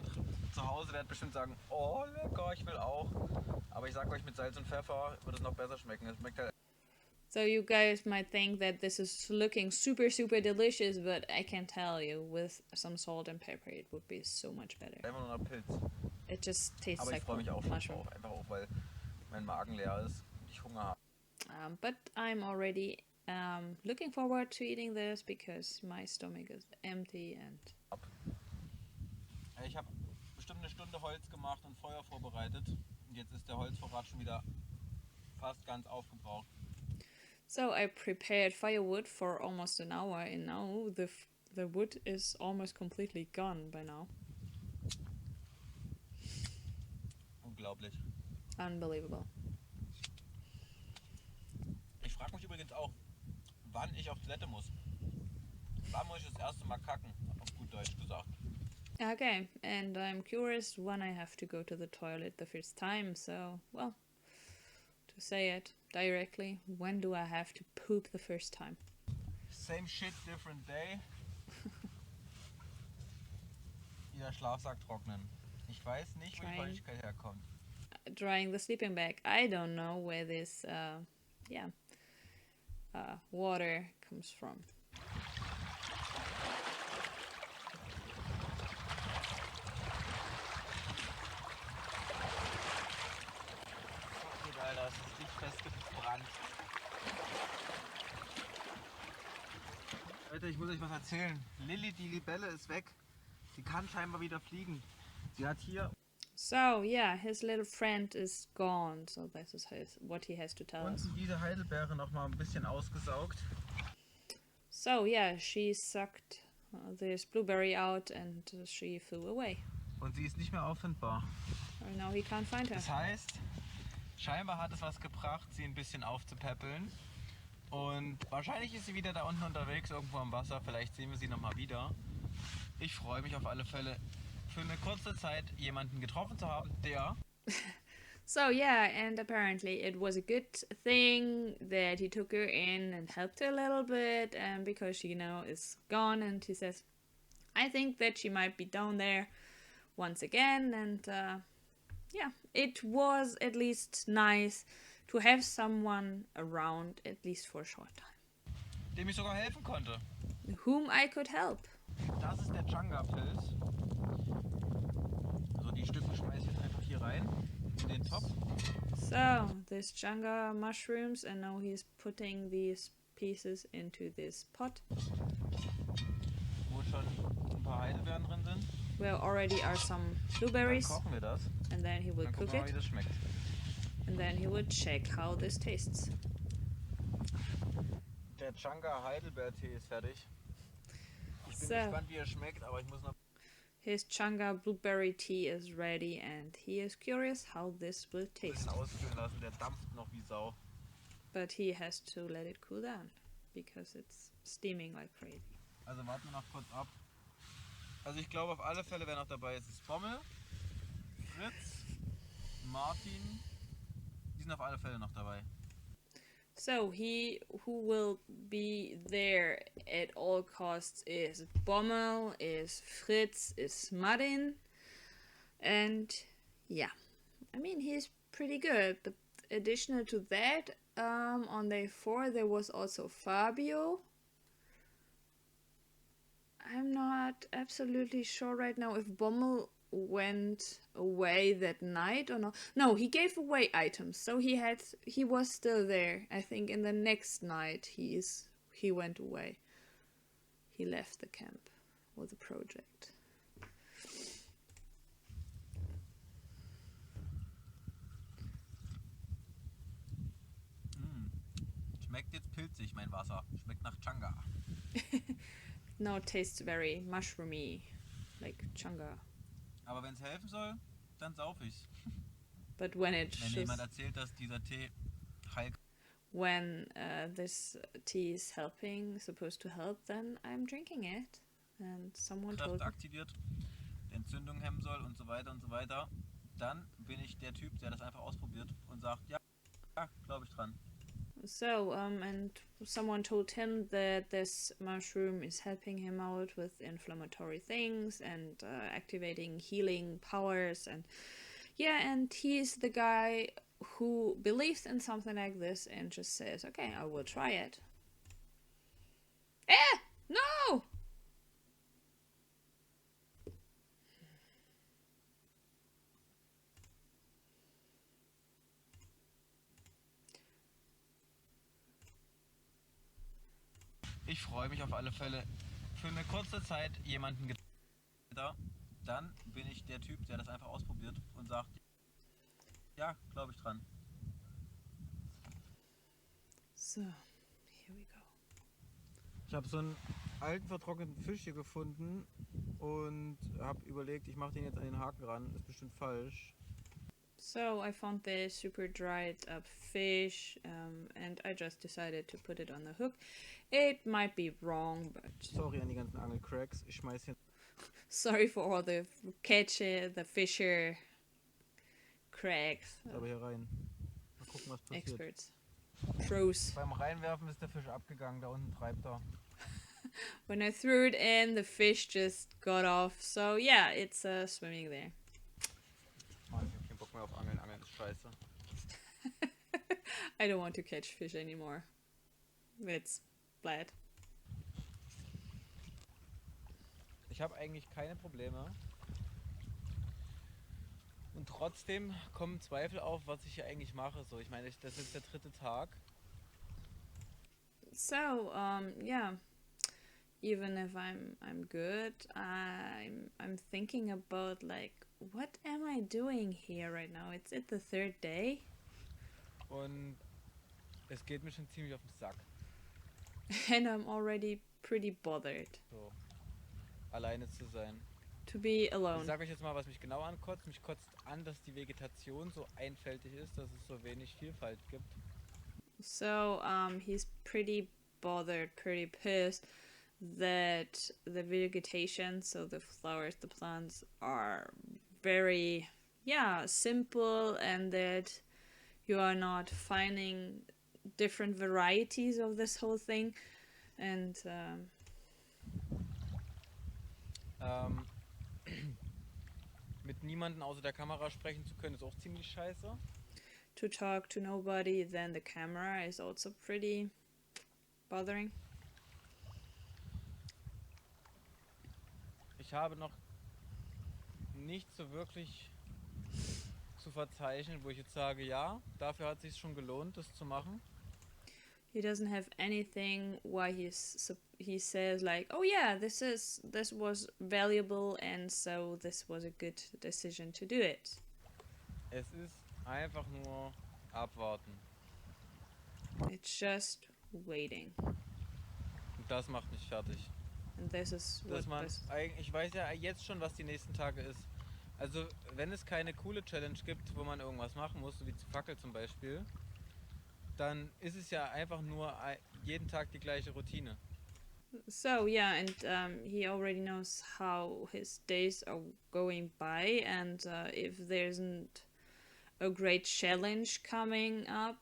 zu Hause werdet bestimmt sagen, oh lecker, ich will auch. Aber ich sag euch, mit Salz und Pfeffer wird es noch besser schmecken. Es schmeckt halt So you guys might think that this is looking super delicious, but I can tell you with some salt and pepper it would be so much better. einfach nur nach Pilz. It just tastes Aber ich like freue mich auch schon mushroom. drauf, einfach auch, weil mein Magen leer ist und ich Hunger habe. But I'm already looking forward to eating this because my stomach is empty and Ich habe bestimmt eine Stunde Holz gemacht und Feuer vorbereitet. Und jetzt ist der Holzvorrat schon wieder fast ganz aufgebraucht. so I prepared firewood for almost an hour and now the wood is almost completely gone by now. Unglaublich. Unbelievable. Ich frage mich übrigens auch, wann ich auf Toilette muss. Wann muss ich das erste Mal kacken, auf gut Deutsch gesagt. Okay, and I'm curious when I have to go to the toilet the first time, so, well, to say it directly, when do I have to poop the first time? Same shit, different day. Wieder Schlafsack trocknen. Ich weiß nicht, wo die Feuchtigkeit herkommt. Drying the sleeping bag. I don't know where this, water comes from. Alter, es ist nicht festgebrannt. Leute, ich muss euch was erzählen. Lilly, die Libelle, ist weg. Sie kann scheinbar wieder fliegen. Sie hat hier... So, yeah, his little friend is gone, so this is what he has to tell us. Unten diese Heidelbeere noch mal ein bisschen ausgesaugt. So, yeah, she sucked this blueberry out and she flew away. Und sie ist nicht mehr auffindbar. Oh, now he can't find her. Das heißt, scheinbar hat es was gebracht, sie ein bisschen aufzupäppeln. Und wahrscheinlich ist sie wieder da unten unterwegs, irgendwo am Wasser. Vielleicht sehen wir sie nochmal wieder. Ich freue mich auf alle Fälle, für eine kurze Zeit jemanden getroffen zu haben, der... So yeah, and apparently it was a good thing that he took her in and helped her a little bit, and because she, is gone, and he says, I think that she might be down there once again, and yeah, it was at least nice to have someone around, at least for a short time. Dem ich sogar helfen konnte. Whom I could help. Das ist der Changa-Pilz. Also die Stücke schmeiße ich jetzt einfach hier rein, in den Topf. So, this Changa mushrooms, and now he's putting these pieces into this pot. Wo schon ein paar Heidelbeeren drin sind. Where already are some Dann blueberries, kochen wir das. and then he will Dann cook gucken wir mal, it, wie das schmeckt. and then he will check how this tastes. Der Changa Heidelbeertee ist fertig. Ich bin So. gespannt, wie er schmeckt, aber ich muss noch... His Changa blueberry tea is ready, and he is curious how this will ein taste. bisschen auskühlen lassen. Der dampft noch wie Sau. But he has to let it cool down, because it's steaming like crazy. Also warten wir noch kurz ab. Also ich glaube auf alle Fälle, wer noch dabei ist, ist Bommel, Fritz, Martin. Die sind auf alle Fälle noch dabei. So who will be there at all costs is Bommel, is Fritz, is Martin, and yeah, I mean he's pretty good. But additional to that, on day 4 there was also Fabio. I'm not absolutely sure right now if Bommel went away that night or not. No, he gave away items, so he was still there. I think in the next night he went away. He left the camp or the project. Schmeckt jetzt pilzig, mein Wasser. Schmeckt nach Changa. Now it tastes very mushroomy, like Changa. Aber wenn es helfen soll, dann sauf ich's. But when Wenn jemand erzählt, dass dieser Tee heil... when this tea is supposed to help, then I'm drinking it. And someone told Kräfte me. aktiviert, Entzündung hemmen soll und so weiter und so weiter, dann bin ich der Typ, der das einfach ausprobiert und sagt, ja, glaube ich dran. So, and someone told him that this mushroom is helping him out with inflammatory things and activating healing powers, and yeah, and he's the guy who believes in something like this and just says, okay, I will try it. No! Ich freue mich auf alle Fälle für eine kurze Zeit jemanden da. Dann bin ich der Typ, der das einfach ausprobiert und sagt, ja, glaube ich dran. So, here we go. Ich habe so einen alten vertrockneten Fisch hier gefunden und habe überlegt, ich mache den jetzt an den Haken ran. Ist bestimmt falsch. So I found this super dried up fish, and I just decided to put it on the hook. It might be wrong, but Sorry an die ganzen Angelcracks. Ich schmeiß hier sorry for all the catcher, the fisher cracks, aber hier rein. Mal gucken, was passiert. experts, pros. Beim Reinwerfen ist der Fisch abgegangen. Da unten treibt er. When I threw it in, the fish just got off. So yeah, it's swimming there. Mann, ich hab keinen Bock mehr auf Angeln. Angeln ist scheiße. I don't want to catch fish anymore. It's bad. Ich habe eigentlich keine Probleme. Und trotzdem kommen Zweifel auf, was ich hier eigentlich mache. So, ich meine, das ist der 3. Tag. So yeah, even if I'm good, I'm thinking about like, what am I doing here right now? It's the 3rd day. Und es geht mir schon ziemlich auf den Sack. And I'm already pretty bothered So, alleine zu sein. to be Ich alone. sage euch jetzt mal, was mich genau ankotzt. Mich kotzt an, dass die Vegetation so einfältig ist, dass es so wenig Vielfalt gibt. So he's pretty bothered, pretty pissed that the vegetation, so the flowers, the plants, are very, yeah, simple, and that you are not finding different varieties of this whole thing. And Mit niemandem außer der Kamera sprechen zu können, ist auch ziemlich scheiße. to talk to nobody then the camera is also pretty bothering. Ich habe noch nicht so wirklich zu verzeichnen, wo ich jetzt sage, ja, dafür hat es sich schon gelohnt, das zu machen. He doesn't have anything why he says like, oh yeah, this was valuable, and so this was a good decision to do it. Es ist einfach nur abwarten. It's just waiting, Und das macht mich fertig. and this is what Dass man this. ich weiß ja jetzt schon, was die nächsten Tage ist. Also, wenn es keine coole Challenge gibt, wo man irgendwas machen muss, so wie zu Fackel zum Beispiel, dann ist es ja einfach nur jeden Tag die gleiche Routine. So yeah, and he already knows how his days are going by, and if there isn't a great challenge coming up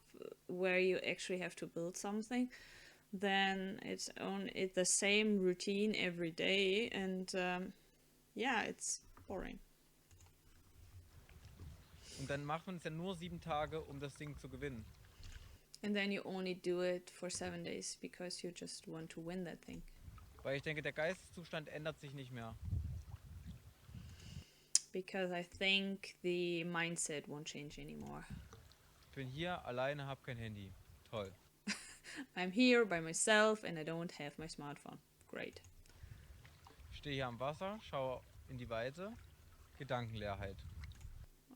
where you actually have to build something, then it's the same routine every day, and yeah, it's boring. Und dann macht man es ja nur 7 Tage, um das Ding zu gewinnen. And then you only do it for 7 days because you just want to win that thing. Weil ich denke, der Geisteszustand ändert sich nicht mehr. Because I think the mindset won't change anymore. Ich bin hier alleine, hab kein Handy. Toll. I'm here by myself and I don't have my smartphone. Great. Ich stehe hier am Wasser, schaue in die Weite. Gedankenleerheit.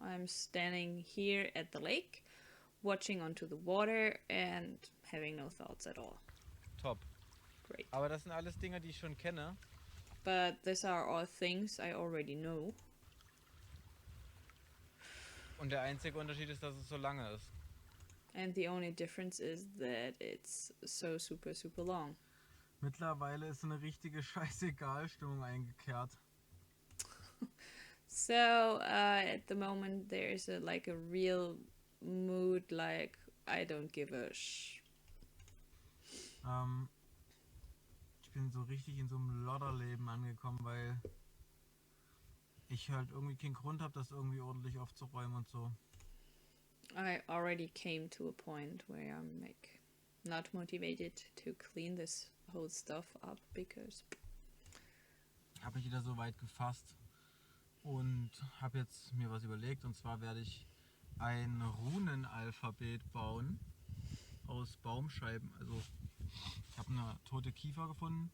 I'm standing here at the lake, watching onto the water and having no thoughts at all. Top. Great. Aber das sind alles Dinge, die ich schon kenne. But these are all things I already know. Und der einzige Unterschied ist, dass es so lange ist. And the only difference is that it's so super, super long. Mittlerweile ist eine richtige Scheißegal-Stimmung eingekehrt. So at the moment there's like a real mood like I don't give a Ich bin so richtig in so einem Lodderleben angekommen, weil ich halt irgendwie keinen Grund habe, das irgendwie ordentlich aufzuräumen und so. I already came to a point where I'm like not motivated to clean this whole stuff up because Habe ich wieder so weit gefasst und habe jetzt mir was überlegt, und zwar werde ich ein Runenalphabet bauen aus Baumscheiben, also Ich habe eine tote Kiefer gefunden,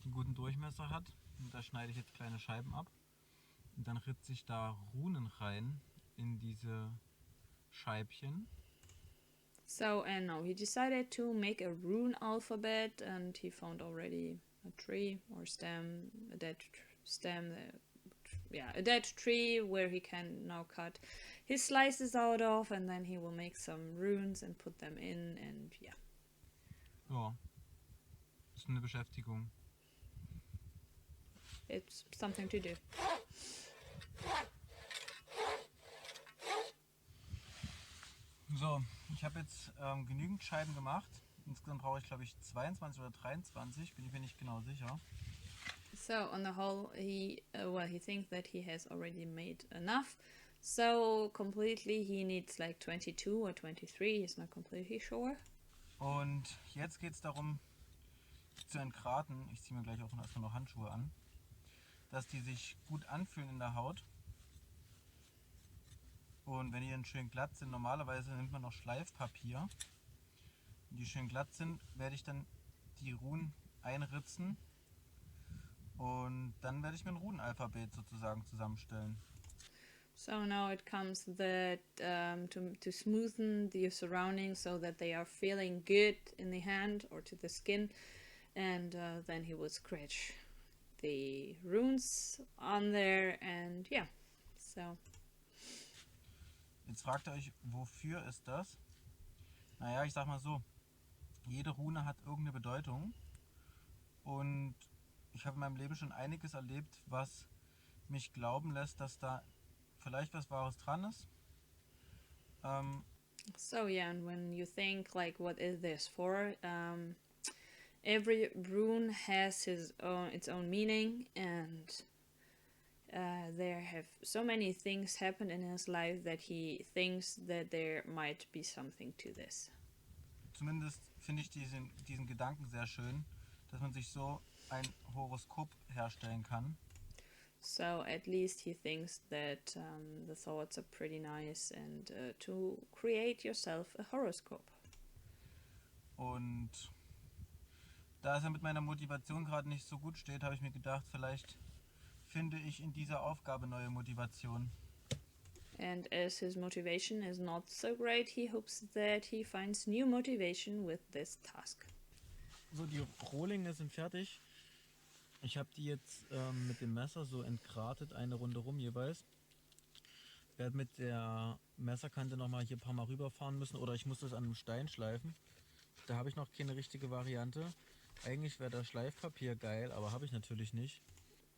die einen guten Durchmesser hat. Und da schneide ich jetzt kleine Scheiben ab. Und dann ritze ich da Runen rein in diese Scheibchen. So, and now he decided to make a rune alphabet, and he found already a tree or stem, a dead stem, a dead tree where he can now cut his slices out of, and then he will make some runes and put them in, and yeah. Ja, ist eine Beschäftigung. It's something to do. So, ich habe jetzt genügend Scheiben gemacht. Insgesamt brauche ich, glaube ich, 22 oder 23, bin ich mir nicht genau sicher. So on the whole, he thinks that he has already made enough. So completely, he needs like 22 or 23. He's not completely sure. Und jetzt geht es darum, zu entgraten. Ich ziehe mir gleich auch erstmal noch Handschuhe an, dass die sich gut anfühlen in der Haut. Und wenn die dann schön glatt sind, normalerweise nimmt man noch Schleifpapier. Wenn die schön glatt sind, werde ich dann die Runen einritzen. Und dann werde ich mir ein Runenalphabet sozusagen zusammenstellen. So now it comes that to smoothen the surroundings so that they are feeling good in the hand or to the skin, and then he will scratch the runes on there, and yeah, so. Jetzt fragt ihr euch, wofür ist das? Naja, ich sag mal so, jede Rune hat irgendeine Bedeutung und ich habe in meinem Leben schon einiges erlebt, was mich glauben lässt, dass da vielleicht was Wahres dran ist. So yeah, and when you think like, what is this for? Every rune has its own meaning, and there have so many things happened in his life that he thinks that there might be something to this. Zumindest finde ich diesen Gedanken sehr schön, dass man sich so ein Horoskop herstellen kann. So at least he thinks that the thoughts are pretty nice, and to create yourself a horoscope. Und da es ja mit meiner Motivation gerade nicht so gut steht, habe ich mir gedacht, vielleicht finde ich in dieser Aufgabe neue Motivation. And as his motivation is not so great, he hopes that he finds new motivation with this task. So, die Rohlinge sind fertig. Ich habe die jetzt mit dem Messer so entgratet, eine Runde rum jeweils. Ich werde mit der Messerkante nochmal hier ein paar Mal rüberfahren müssen, oder ich muss das an einem Stein schleifen. Da habe ich noch keine richtige Variante. Eigentlich wäre das Schleifpapier geil, aber habe ich natürlich nicht.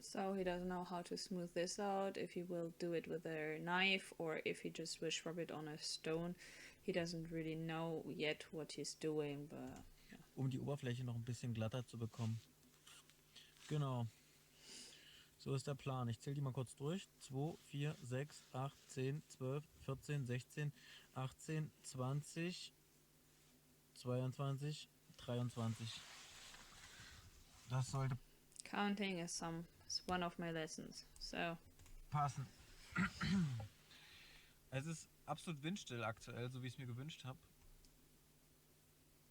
So he doesn't know how to smooth this out, if he will do it with a knife or if he just will rub it on a stone. He doesn't really know yet what he's doing, but yeah. Um die Oberfläche noch ein bisschen glatter zu bekommen. Genau. So ist der Plan. Ich zähle die mal kurz durch. 2, 4, 6, 8, 10, 12, 14, 16, 18, 20, 22, 23. Das sollte Counting is one of my lessons, so. passen. Es ist absolut windstill aktuell, so wie ich es mir gewünscht habe.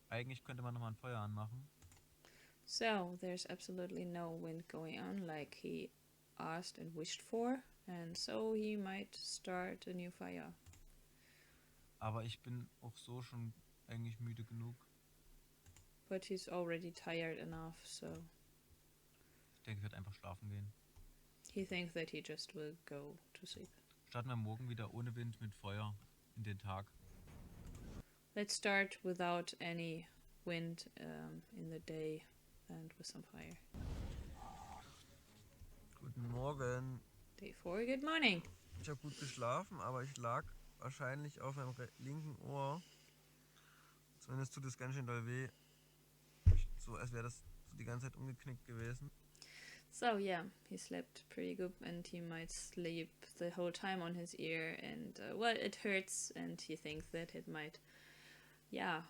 Eigentlich könnte man nochmal ein Feuer anmachen. So there's absolutely no wind going on like he asked and wished for, and so he might start a new fire. Aber ich bin auch so schon eigentlich müde genug. But he's already tired enough, so Ich denke, ich werde einfach schlafen gehen. he thinks that he just will go to sleep. Starten wir morgen wieder ohne Wind mit Feuer in den Tag. Let's start without any wind in the day and with some fire. Guten Morgen. Day 4, good morning. Ich habe gut geschlafen, aber ich lag wahrscheinlich auf meinem linken Ohr. Zumindest tut es ganz schön doll weh. So, als wäre das so die ganze Zeit umgeknickt gewesen. So yeah, he slept pretty good, and he might sleep the whole time on his ear, and well, it hurts, and he thinks that it might,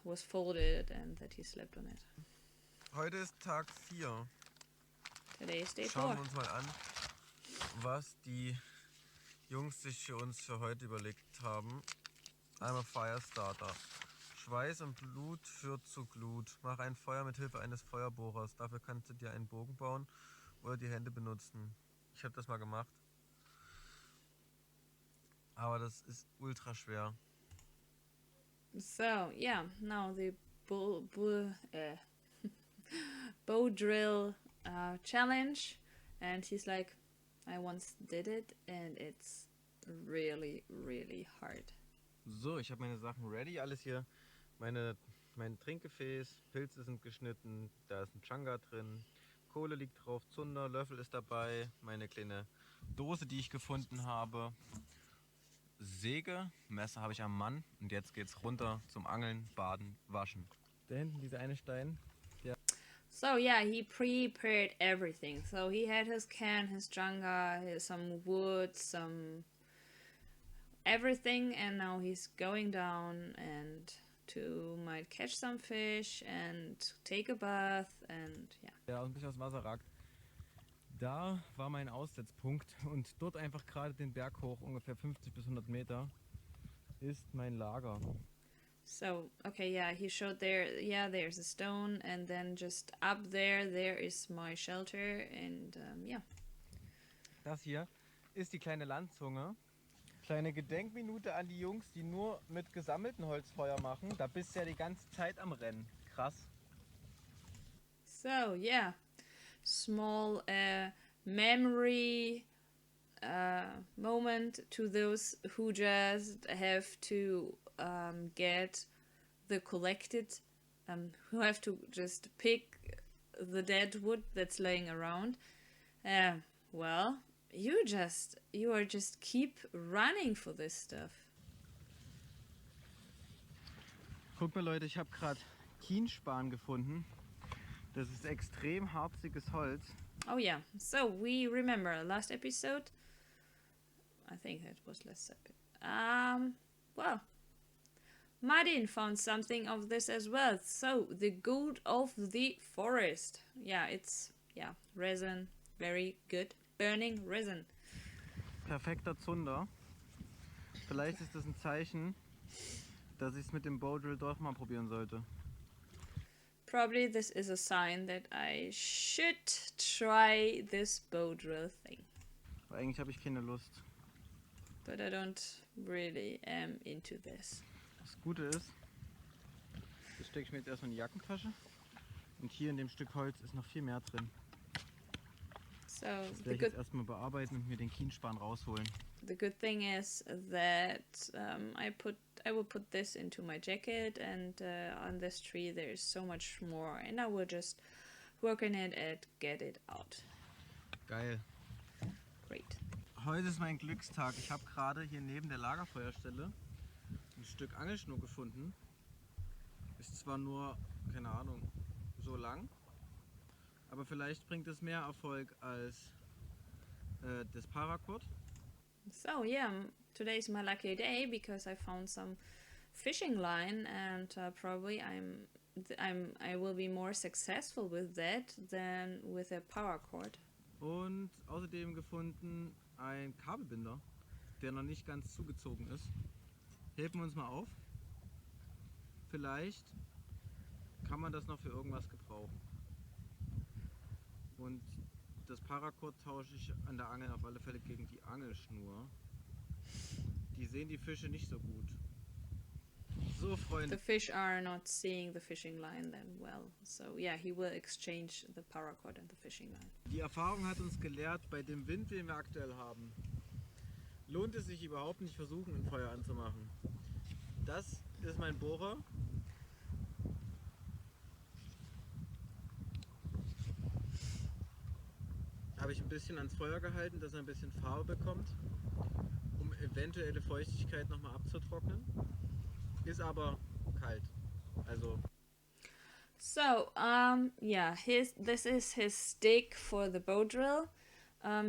was folded and that he slept on it. Heute ist Tag 4. Today is day Schauen 4. wir uns mal an, was die Jungs sich für uns für heute überlegt haben. Einmal Firestarter. Schweiß und Blut führt zu Glut. Mach ein Feuer mit Hilfe eines Feuerbohrers. Dafür kannst du dir einen Bogen bauen oder die Hände benutzen. Ich habe das mal gemacht. Aber das ist ultra schwer. So, yeah, now the bow drill challenge. And he's like, I once did it and it's really, really hard. So, ich habe meine Sachen ready. Alles hier. Mein Trinkgefäß, Pilze sind geschnitten, da ist ein Changa drin, Kohle liegt drauf, Zunder, Löffel ist dabei, meine kleine Dose, die ich gefunden habe, Säge, Messer habe ich am Mann und jetzt geht's runter zum Angeln, Baden, Waschen. Da hinten dieser eine Stein. So yeah, he prepared everything. So he had his can, his changa, some wood, some everything, and now he's going down and might catch some fish and take a bath and yeah. Der ein bisschen aus dem Wasser ragt. Da war mein Aussetzpunkt und dort einfach gerade den Berg hoch, ungefähr 50 bis 100 Meter, ist mein Lager. So, okay, yeah, he showed there, yeah, there's a stone, and then just up there is my shelter, and yeah. Das hier ist die kleine Landzunge. Kleine Gedenkminute an die Jungs, die nur mit gesammelten Holzfeuer machen. Da bist du ja die ganze Zeit am Rennen. Krass. So, yeah, small memory moment to those who just have to get the collected, who have to just pick the dead wood that's laying around. Well, you are just keep running for this stuff. Guck mal Leute, ich habe gerade Kienspan gefunden. Das ist extrem harziges Holz. Oh yeah, so we remember last episode. I think that was last episode. Well, Martin found something of this as well. So the good of the forest. Yeah, it's resin, very good. Burning resin. Perfekter Zunder. Vielleicht ist das ein Zeichen, dass ich es mit dem Bowdrill doch mal probieren sollte. Probably this is a sign that I should try this bow drill thing. Aber eigentlich habe ich keine Lust. But I don't really am into this. Das Gute ist, das stecke ich mir jetzt erstmal in die Jackentasche. Und hier in dem Stück Holz ist noch viel mehr drin. So Das werde ich jetzt erstmal bearbeiten und mir den Kienspan rausholen. The good thing is that I will put this into my jacket, and on this tree there's so much more, and I will just work on it and get it out. Geil. Great. Heute ist mein Glückstag. Ich habe gerade hier neben der Lagerfeuerstelle ein Stück Angelschnur gefunden. Ist zwar nur, keine Ahnung, so lang, aber vielleicht bringt es mehr Erfolg als das Paracord. So yeah, today's my lucky day because I found some fishing line, and probably I will be more successful with that than with a paracord. Und außerdem gefunden ein Kabelbinder, der noch nicht ganz zugezogen ist. Helfen wir uns mal auf. Vielleicht kann man das noch für irgendwas gebrauchen. Und das Paracord tausche ich an der Angel auf alle Fälle gegen die Angelschnur. Die sehen die Fische nicht so gut. So, Freunde. The fish are not seeing the fishing line then well. So yeah, he will exchange the paracord and the fishing line. Die Erfahrung hat uns gelehrt, bei dem Wind, den wir aktuell haben, lohnt es sich überhaupt nicht versuchen, ein Feuer anzumachen. Das ist mein Bohrer. Habe ich ein bisschen ans Feuer gehalten, dass er ein bisschen Farbe bekommt, um eventuelle Feuchtigkeit nochmal abzutrocknen. Ist aber kalt. Also. So yeah, this is his stick for the bow drill.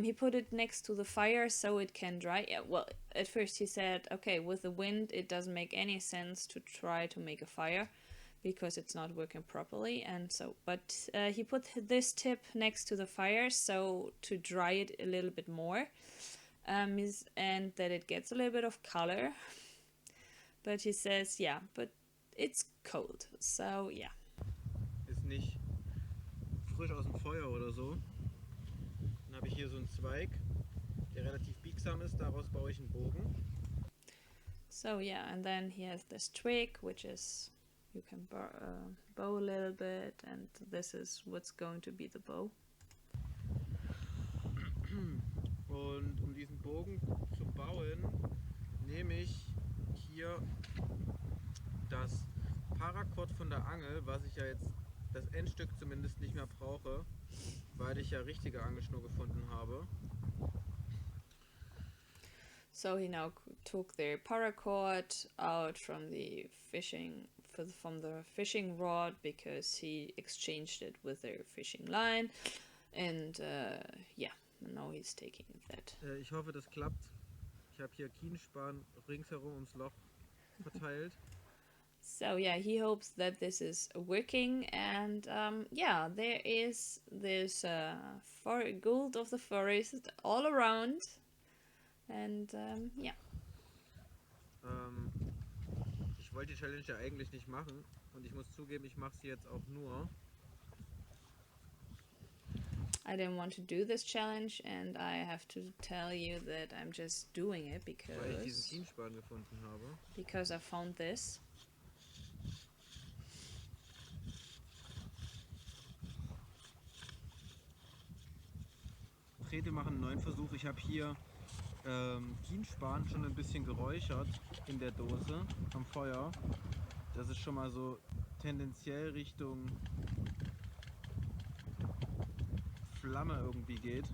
He put it next to the fire so it can dry. Yeah, well, at first he said, okay, with the wind it doesn't make any sense to try to make a fire because it's not working properly, and so but he put this tip next to the fire so to dry it a little bit more, and that it gets a little bit of color. But he says, yeah, but it's cold. So yeah. Ist nicht frisch aus dem Feuer oder so. Dann habe ich hier so einen Zweig, der relativ biegsam ist. Daraus baue ich einen Bogen. So yeah, and then he has this twig, which is you can bow a little bit, and this is what's going to be the bow. Und um diesen Bogen zu bauen, nehme ich hier das Paracord von der Angel, was ich ja jetzt das Endstück zumindest nicht mehr brauche, weil ich ja richtige Angelschnur gefunden habe. So he now took the paracord out from the fishing rod because he exchanged it with their fishing line, and yeah, now he's taking that. Ich hoffe, das klappt. Ich habe hier Kienspan ringsherum ums Loch verteilt. So yeah, he hopes that this is working, and yeah, there is this gold of the forest all around, and yeah. Ich wollte die Challenge ja eigentlich nicht machen und ich muss zugeben, ich mache sie jetzt auch nur. I didn't want to do this challenge, and I have to tell you that I'm just doing it Weil ich diesen Kienspan gefunden habe. Because I found this. Trete machen einen neuen Versuch. Ich habe hier Kienspan schon ein bisschen geräuchert in der Dose am Feuer. Das ist schon mal so tendenziell Richtung Flamme irgendwie geht.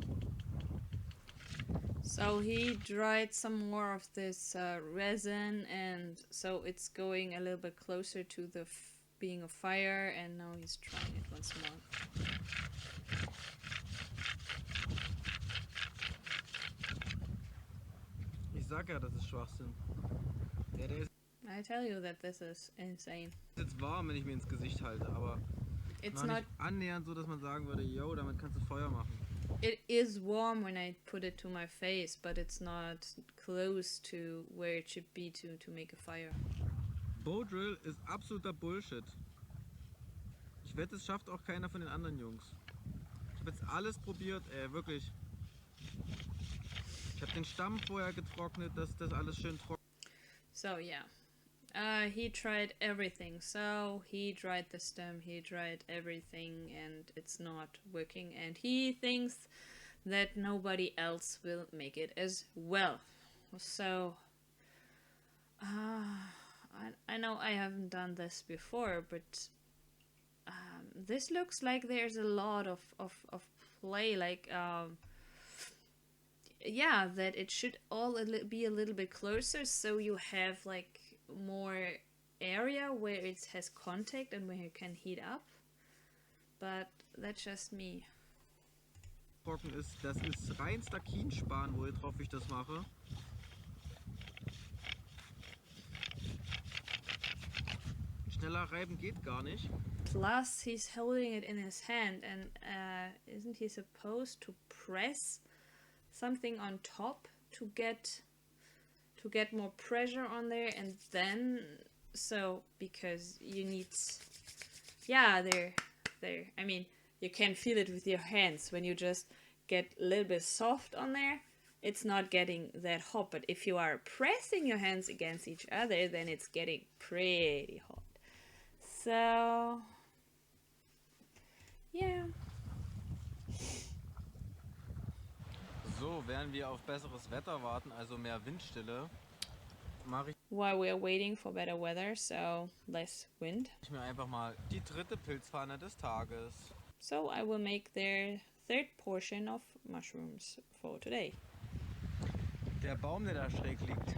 So he dried some more of this resin, and so it's going a little bit closer to the being a fire, and now he's trying it once more. Ich sag ja, das ist Schwachsinn. Ja, der ist I tell you that this is insane. jetzt warm, wenn ich mir ins Gesicht halte, aber It's noch not. nicht annähernd so, dass man sagen würde, yo, damit kannst du Feuer machen. It is warm when I put it to my face, but it's not close to where it should be to make a fire. Bowdrill ist absoluter Bullshit. Ich wette, es schafft auch keiner von den anderen Jungs. Ich habe jetzt alles probiert, wirklich. Ich habe den Stamm vorher getrocknet, dass das alles schön trocken. So yeah, he tried everything. So he dried the stem, he dried everything, and it's not working. And he thinks that nobody else will make it as well. So I know I haven't done this before, but this looks like there's a lot of play, like yeah, that it should all be a little bit closer, so you have like more area where it has contact and where you can heat up. But that's just me. Trocken ist, das ist reinster Kienspan, worauf ich das mache. Schneller reiben geht gar nicht. Plus, he's holding it in his hand, and isn't he supposed to press something on top to get more pressure on there, and then because you need, yeah, there. I mean, you can feel it with your hands when you just get a little bit soft on there. It's not getting that hot, but if you are pressing your hands against each other, then it's getting pretty hot. So yeah. So, während wir auf besseres Wetter warten, also mehr Windstille, mache While we are waiting for better weather, so less wind. ich mir einfach mal die dritte Pilzpfanne des Tages. So I will make their third portion of mushrooms for today. Der Baum, der da schräg liegt,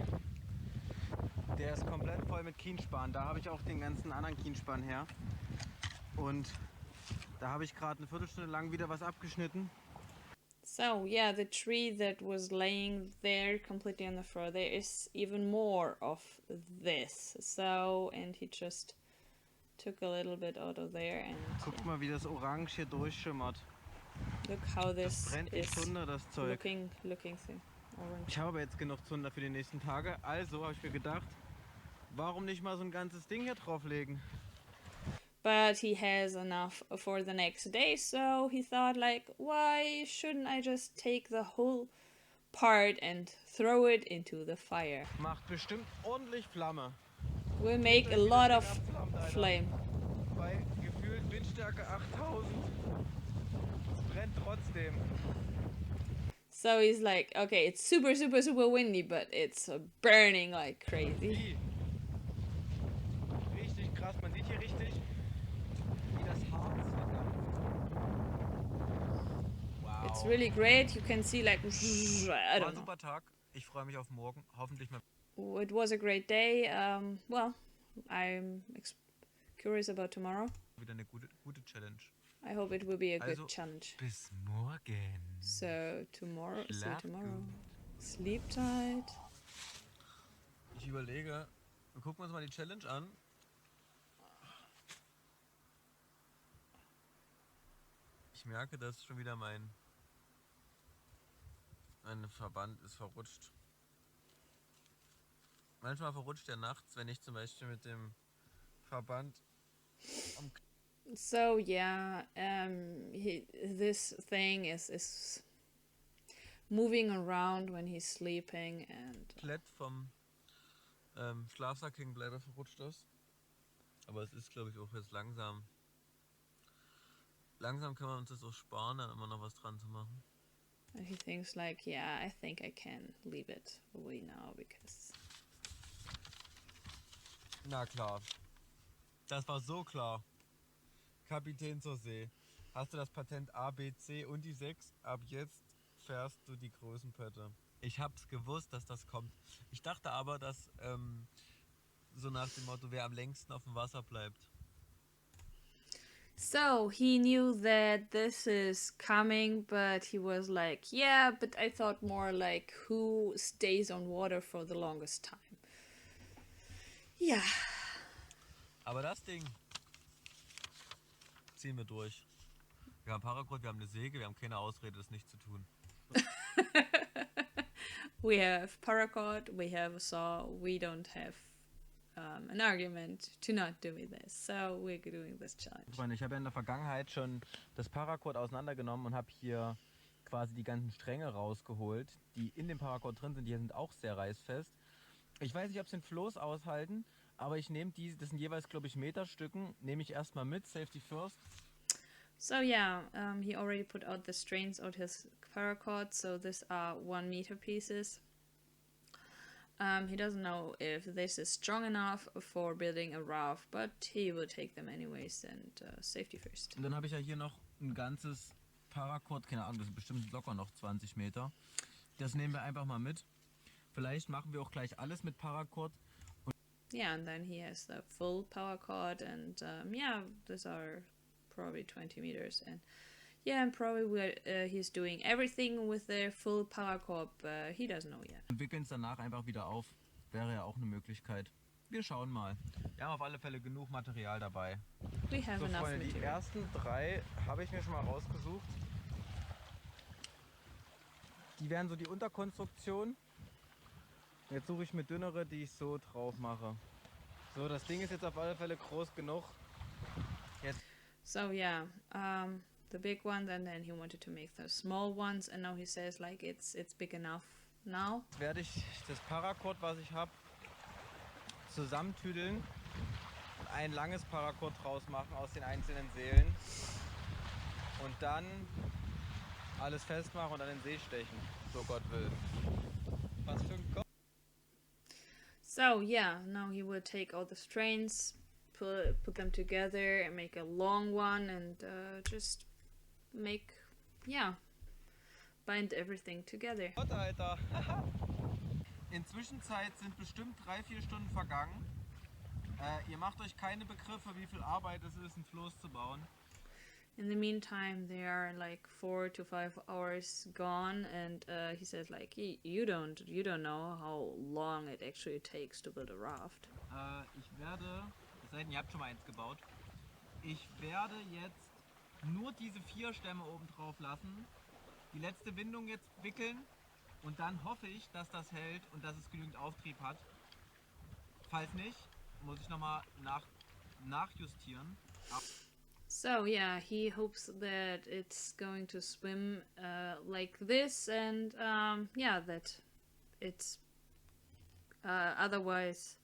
der ist komplett voll mit Kienspan. Da habe ich auch den ganzen anderen Kienspan her. Und da habe ich gerade eine Viertelstunde lang wieder was abgeschnitten. So yeah, the tree that was laying there completely on the floor, there is even more of this. So, and he just took a little bit out of there, and Guckt mal, wie das Orange hier durchschimmert. look how this Brennt wie is Zunder, das Zeug. looking through orange. Ich habe aber jetzt genug Zunder für die nächsten Tage. Also habe ich mir gedacht, Warum nicht mal so ein ganzes Ding hier drauflegen? But he has enough for the next day, so he thought, like, why shouldn't I just take the whole part and throw it into the fire? Macht bestimmt ordentlich Flamme. Will make a lot of flame. Bei gefühlt Windstärke 8000. Es brennt trotzdem. So he's like, okay, it's super, super, super windy, but it's burning like crazy. Richtig krass. Man sieht hier richtig, wie das Harz verdampft. Wow. It's really great. You can see like, I War don't ein know. super Tag. Ich freue mich auf morgen. Hoffentlich mal It was a great day. Well, I'm curious about tomorrow. wieder eine gute Challenge. I hope it will be a Also, good challenge. bis morgen. So tomorrow, Schlaf gut. Sleep tight. Ich überlege, wir gucken uns mal die Challenge an. Ich merke, dass schon wieder mein Verband ist verrutscht. Manchmal verrutscht er nachts, wenn ich zum Beispiel mit dem Verband am So yeah, this thing is moving around when he's sleeping, and Klett vom Schlafsack hängen bleibe, verrutscht ist. Aber es ist, glaube ich, auch jetzt langsam. Langsam können wir uns das auch sparen, dann immer noch was dran zu machen. and he thinks like, yeah, I think I can leave it away now because. Na klar. Das war so klar. Kapitän zur See. Hast du das Patent A, B, C und die 6? Ab jetzt fährst du die Größenpötte. Ich hab's gewusst, dass das kommt. Ich dachte aber, dass so nach dem Motto, wer am längsten auf dem Wasser bleibt. So he knew that this is coming, but he was like, yeah, but I thought more like who stays on water for the longest time. Yeah. Aber das Ding ziehen wir durch. Wir haben Paracord, wir haben eine Säge, wir haben keine Ausrede, das nicht zu tun. We have paracord, we have a saw, we don't have an argument to not doing this, so we're doing this challenge. Ich habe ja in der Vergangenheit schon das Paracord auseinandergenommen und habe hier quasi die ganzen Stränge rausgeholt, die in dem Paracord drin sind. Die sind auch sehr reißfest. Ich weiß nicht, ob sie den Floß aushalten, aber ich nehme die, das sind jeweils, glaube ich, Meterstücken, nehme ich erstmal mit, Safety first. So yeah, he already put out the strains of his paracord, so these are 1 meter pieces. He doesn't know if this is strong enough for building a raft, but he will take them anyways and safety first. Und dann habe ich ja hier noch ein ganzes Paracord, keine Ahnung, das sind bestimmt locker noch 20 Meter. Das nehmen wir einfach mal mit. Vielleicht machen wir auch gleich alles mit Paracord. Yeah, and then he has the full paracord, and yeah, these are probably 20 meters, and yeah, and probably he's doing everything with the full paracord, but he doesn't know yet. Wir wickeln es danach einfach wieder auf. Wäre ja auch eine Möglichkeit. Wir schauen mal. Wir haben auf alle Fälle genug Material dabei. We have So enough Freunde, die material. ersten 3 habe ich mir schon mal rausgesucht. Die wären so die Unterkonstruktion. Jetzt suche ich mir dünnere, die ich so drauf mache. So, das Ding ist jetzt auf alle Fälle groß genug. So yeah, the big ones, and then he wanted to make the small ones, and now he says like it's big enough now. Jetzt werde ich das Paracord, was ich habe, zusammentüdeln und ein langes Paracord draus machen aus den einzelnen Seelen. Und dann alles festmachen und an den See stechen, so Gott will. Was für ein Gott. So yeah, now he will take all the strains, put them together and make a long one, and just make, yeah, bind everything together. Gott, Alter. Inzwischen sind bestimmt 3-4 Stunden vergangen. Ihr macht euch keine Begriffe, wie viel Arbeit es ist, ein Floß zu bauen. In the meantime, there are like 4 to 5 hours gone, and he says like, you don't know how long it actually takes to build a raft. Ich werde, es sei denn, ihr habt schon mal eins gebaut, ich werde jetzt nur diese 4 Stämme oben drauf lassen, die letzte Windung jetzt wickeln und dann hoffe ich, dass das hält und dass es genügend Auftrieb hat Falls nicht, muss ich nochmal nachjustieren. So yeah, he hopes that it's going to swim like this, and yeah, that it's otherwise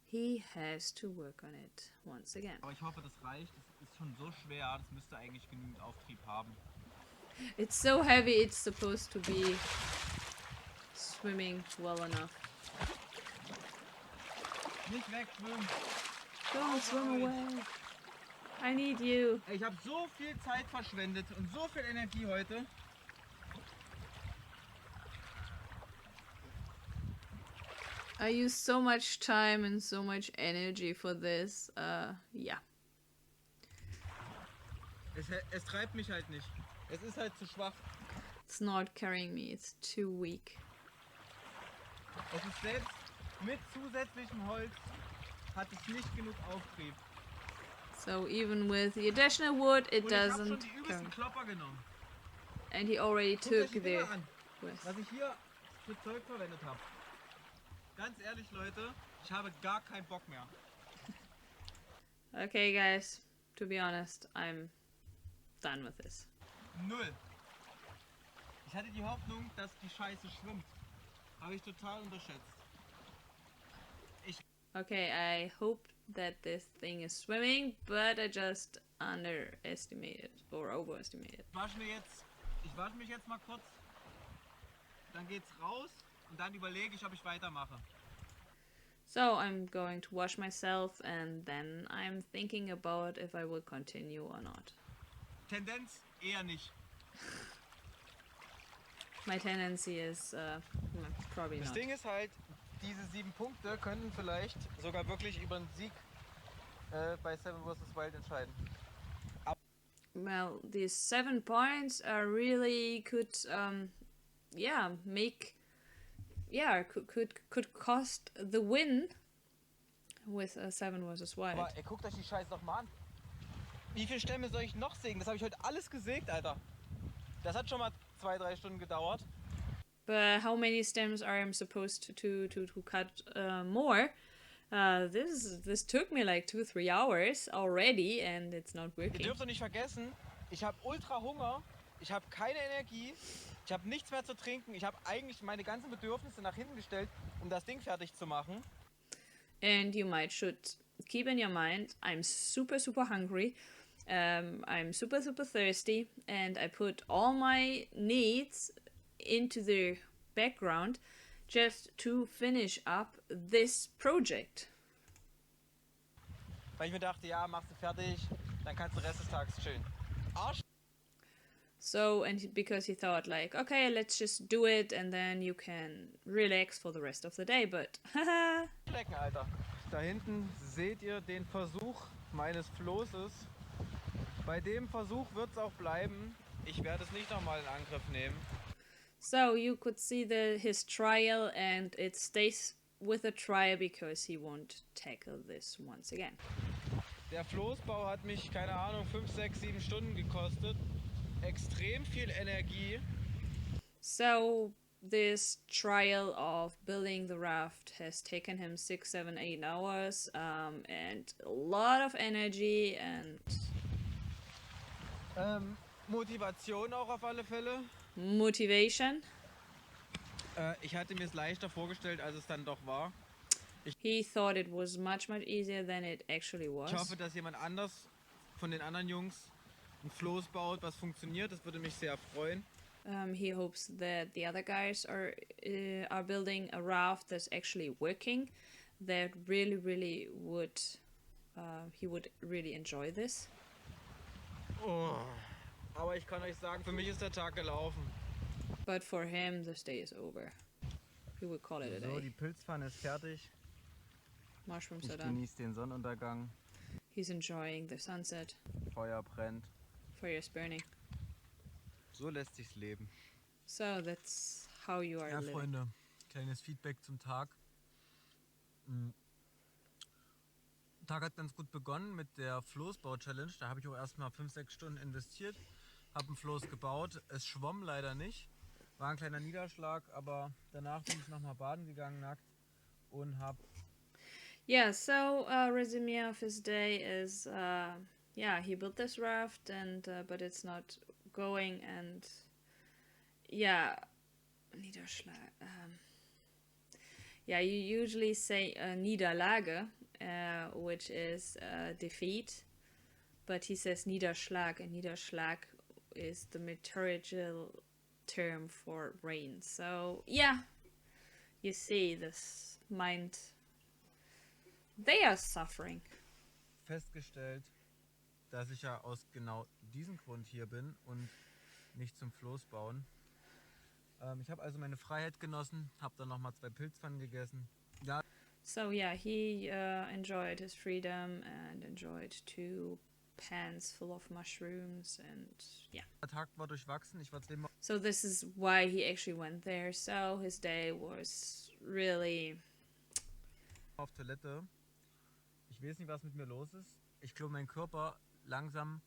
he has to work on it once again. Aber ich hoffe, das reicht. Es ist schon so schwer, das müsste eigentlich genügend Auftrieb haben. It's so heavy, it's supposed to be swimming well enough. Nicht wegschwimmen. Don't swim away. I need you. Ich habe so viel Zeit verschwendet und so viel Energie heute. I use so much time and so much energy for this. Yeah. Es treibt mich halt nicht. Es ist halt zu schwach. It's not carrying me. It's too weak. Es ist selbst mit zusätzlichem Holz hat es nicht genug Auftrieb. So even with the additional wood, it Und ich habe schon doesn't die carry. übelsten Klopper genommen. And he already Guckt euch took die the Dinger an, with. was ich hier für Zeug verwendet habe. Ganz ehrlich, Leute, ich habe gar keinen Bock mehr. Okay, guys. To be honest, I'm done with this. Null. Ich hatte die Hoffnung, dass die Scheiße schwimmt. Habe ich total unterschätzt. Okay, I hope that this thing is swimming, but I just underestimated or overestimated. Ich wasche mich jetzt mal kurz. Dann geht's raus und dann überlege ich, ob ich weitermache. So I'm going to wash myself, and then I'm thinking about if I will continue or not. Tendenz eher nicht. My tendency is probably Das not. Ding ist halt, diese 7 Punkte könnten vielleicht sogar wirklich über den Sieg bei 7vswild entscheiden. Well, these 7 points are really could could cost the win with a 7vswild. Aber ey, guckt euch die Scheiße doch mal an. Wie viele Stämme soll ich noch sägen? Das habe ich heute alles gesägt, Alter. Das hat schon mal 2-3 Stunden gedauert. But how many stems are I supposed to cut more? This took me like 2-3 hours already, and it's not Ihr working. dürft doch nicht vergessen, ich habe ultra Hunger, ich habe keine Energie, ich habe nichts mehr zu trinken, ich habe eigentlich meine ganzen Bedürfnisse nach hinten gestellt, um das Ding fertig zu machen. And you should keep in your mind, I'm super hungry. I'm super thirsty, and I put all my needs into the background just to finish up this project. Weil ich mir dachte, ja, machst du fertig, dann kannst du den Rest des Tages chillen. Arsch. So, and because he thought like, okay, let's just do it, and then you can relax for the rest of the day, but haha. Lecken, Alter. Da hinten seht ihr den Versuch meines Flosses. Bei dem Versuch wird es auch bleiben. Ich werde es nicht nochmal in Angriff nehmen. So you could see his trial, and it stays with the trial because he won't tackle this once again. Der Floßbau hat mich, keine Ahnung, 5, 6, 7 Stunden gekostet. Extrem viel Energie. So this trial of building the raft has taken him 6, 7, 8 hours, and a lot of energy and Motivation auch auf alle Fälle. motivation. Ich hatte mir es leichter vorgestellt, als es dann doch war. He thought it was much easier than it actually was. Ich hoffe, dass jemand anders von den anderen Jungs ein Floß baut, was funktioniert. Das würde mich sehr freuen. He hopes that the other guys are building a raft that's actually working. That really would he would really enjoy this. Oh. Aber ich kann euch sagen, für mich ist der Tag gelaufen. But for him, this day is over. He would call it a So, day. die Pilzpfanne ist fertig. Mushrooms Ich are done. genieße den Sonnenuntergang. He's enjoying the sunset. Feuer brennt. Fire's burning. So lässt sich's leben. So that's how you are Ja, living. Freunde, kleines Feedback zum Tag. Der Tag hat ganz gut begonnen mit der Floßbau-Challenge. Da habe ich auch erstmal 5, 6 Stunden investiert, habe ein Floß gebaut. Es schwamm leider nicht. War ein kleiner Niederschlag, aber danach bin ich nochmal baden gegangen nackt und habe Yeah, so resume of his day is yeah, he built this raft and but it's not going and yeah, Niederschlag. Yeah, you usually say Niederlage, which is defeat, but he says Niederschlag, and Niederschlag is the meteorological term for rain. So yeah, you see this mind. They are suffering. Festgestellt, dass ich ja aus genau diesem Grund hier bin und nicht zum Floß bauen. Ich habe also meine Freiheit genossen, habe dann nochmal 2 Pilzpfannen gegessen. Ja. So yeah, he enjoyed his freedom and enjoyed 2 pans full of mushrooms and yeah. Der Tag war durchwachsen, ich war 10 So this is why he actually went there. So his day was really auf Toilette. Ich weiß nicht, was mit mir los ist. Ich glaube, mein Körper langsam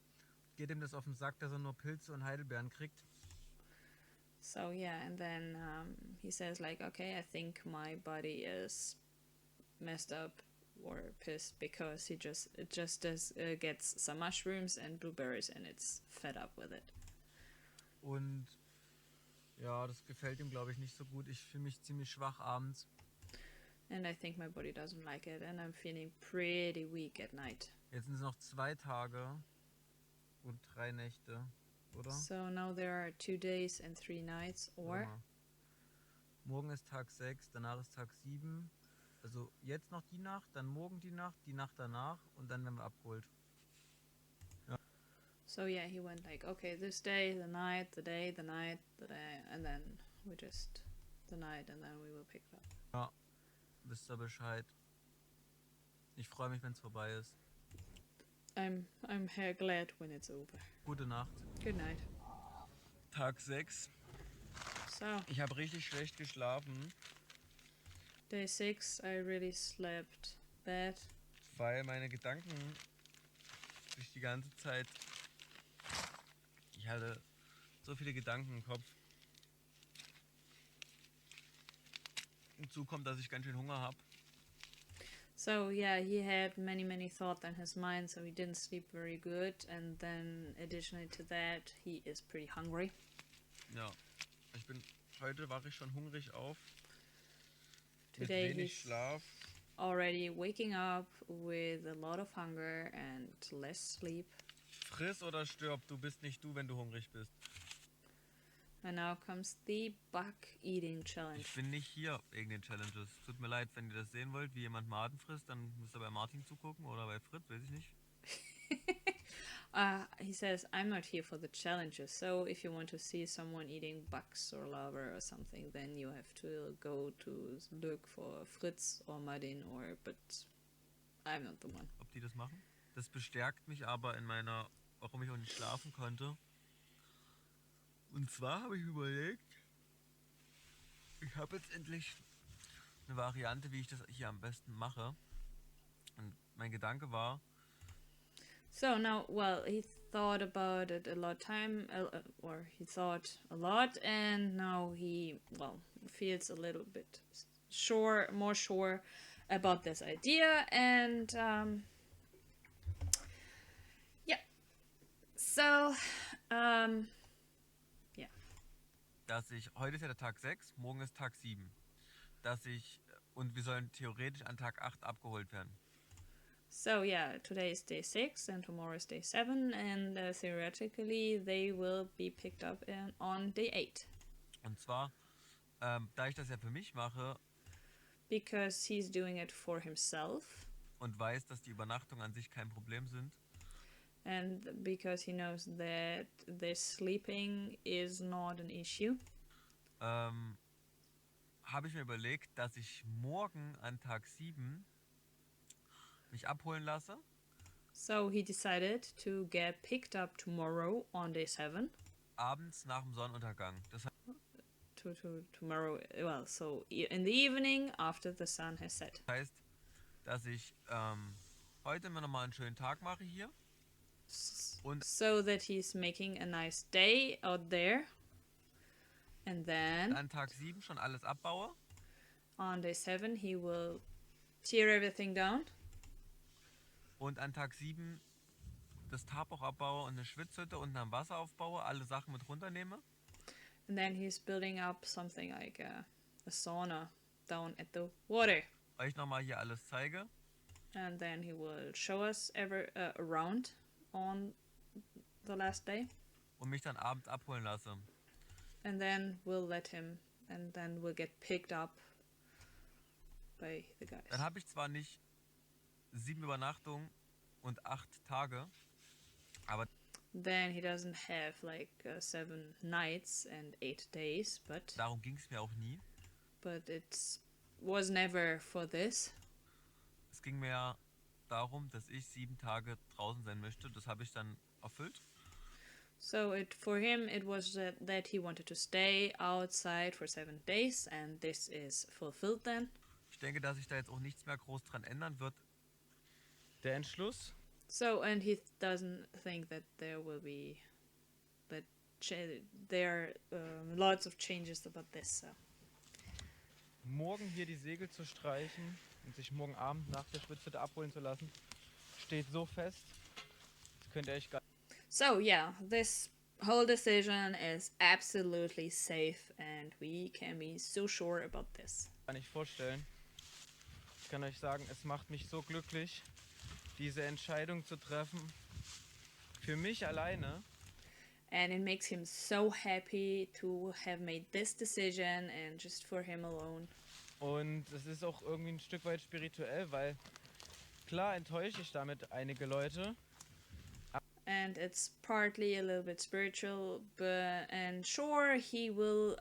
geht ihm das auf den Sack, dass er nur Pilze und Heidelbeeren kriegt. So yeah, and then he says like, okay, I think my body is messed up or pissed because he just gets some mushrooms and blueberries and it's fed up with it. Und ja, das gefällt ihm, glaube ich, nicht so gut. Ich fühle mich ziemlich schwach abends. And I think my body doesn't like it and I'm feeling pretty weak at night. Jetzt sind es noch 2 Tage und 3 Nächte, oder? So now there are 2 days and 3 nights, or? Morgen ist Tag 6, danach ist Tag 7. Also jetzt noch die Nacht, dann morgen die Nacht danach und dann werden wir abgeholt. Ja. So yeah, he went like, okay, this day, the night, the day, the night, the day, and then we just, the night, and then we will pick it up. Ja, wisst ihr Bescheid. Ich freue mich, wenn es vorbei ist. I'm glad when it's over. Gute Nacht. Good night. Tag 6. So, Ich habe richtig schlecht geschlafen. day 6, I really slept bad. Weil meine Gedanken sich die ganze Zeit... Ich hatte so viele Gedanken im Kopf. Hinzu kommt, dass ich ganz schön Hunger habe. So yeah, he had many thoughts on his mind, so he didn't sleep very good. And then additionally to that, he is pretty hungry. Ja, heute wache ich schon hungrig auf. Today mit wenig he's Schlaf. already waking up with a lot of hunger and less sleep. Friss oder stirb, du bist nicht du, wenn du hungrig bist. And now comes the bug eating challenge. Ich bin nicht hier wegen den Challenges. Tut mir leid, wenn ihr das sehen wollt, wie jemand Maden frisst, dann müsst ihr bei Martin zugucken oder bei Fritz, weiß ich nicht. He says, I'm not here for the challenges, so if you want to see someone eating bugs or larvae or something, then you have to go to look for Fritz or Martin but I'm not the one. Ob die das machen? Das bestärkt mich aber in meiner, warum ich auch nicht schlafen konnte. Und zwar habe ich überlegt, ich habe jetzt endlich eine Variante, wie ich das hier am besten mache. Und mein Gedanke war... So now, well, he thought about it a lot or he thought a lot, and now he, well, feels a little bit more sure about this idea, and yeah. So, yeah. Heute ist ja der Tag 6, morgen ist Tag 7. Und wir sollen theoretisch an Tag 8 abgeholt werden. So yeah, today is day 6 and tomorrow is day 7, and theoretically they will be picked up on day 8. Und zwar, da ich das ja für mich mache, because he's doing it for himself, und weiß, dass die Übernachtungen an sich kein Problem sind, and because he knows that the sleeping is not an issue, habe ich mir überlegt, dass ich morgen an Tag 7 mich abholen lasse. So he decided to get picked up tomorrow on day 7. Abends nach dem Sonnenuntergang. Das heißt, tomorrow, well, so in the evening after the sun has set. Das heißt, dass ich heute mir nochmal einen schönen Tag mache hier. Und so that he's making a nice day out there. And then an Tag 7 schon alles abbaue. On day 7 he will tear everything down. Und an Tag 7 das Tarp abbaue und eine Schwitzhütte und am Wasser aufbaue, alle Sachen mit runternehme. And then he's building up something like a sauna down at the water. Euch nochmal hier alles zeige. And then he will show us around on the last day. Und mich dann abends abholen lasse. And then we'll let him, and then we'll get picked up by the guys. Dann habe ich zwar nicht 7 Übernachtungen und 8 Tage, aber then he doesn't have like 7 nights and 8 days, but darum ging es mir auch nie. But it was never for this. Es ging mir darum, dass ich 7 Tage draußen sein möchte. Das habe ich dann erfüllt. So for him it was that he wanted to stay outside for 7 days, and this is fulfilled then. Ich denke, dass sich da jetzt auch nichts mehr groß dran ändern wird. Der Entschluss. So, and he doesn't think that there will be, that there are lots of changes about this. So. Morgen hier die Segel zu streichen und sich morgen Abend nach der Schwitzhütte abholen zu lassen, steht so fest. Das könnt ihr euch gar So yeah, this whole decision is absolutely safe, and we can be so sure about this. nicht vorstellen. Ich kann euch sagen, es macht mich so glücklich, diese Entscheidung zu treffen. Für mich alleine. And it makes him so happy to have made this decision, and just for him alone. Und es ist auch irgendwie ein Stück weit spirituell, weil klar enttäusche ich damit einige Leute. And it's partly a little bit spiritual, and sure, he will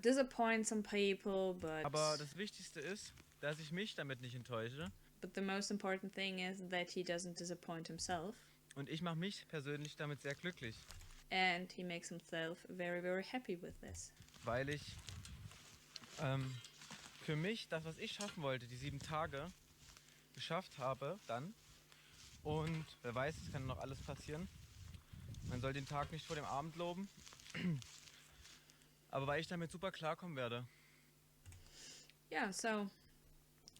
disappoint some people, but Aber das Wichtigste ist, dass ich mich damit nicht enttäusche. But the most important thing is that he doesn't disappoint himself. Und ich mache mich persönlich damit sehr glücklich. And he makes himself very, very happy with this. Weil ich für mich das, was ich schaffen wollte, die 7 Tage, geschafft habe dann. Und wer weiß, es kann noch alles passieren. Man soll den Tag nicht vor dem Abend loben. Aber weil ich damit super klarkommen werde. Yeah, so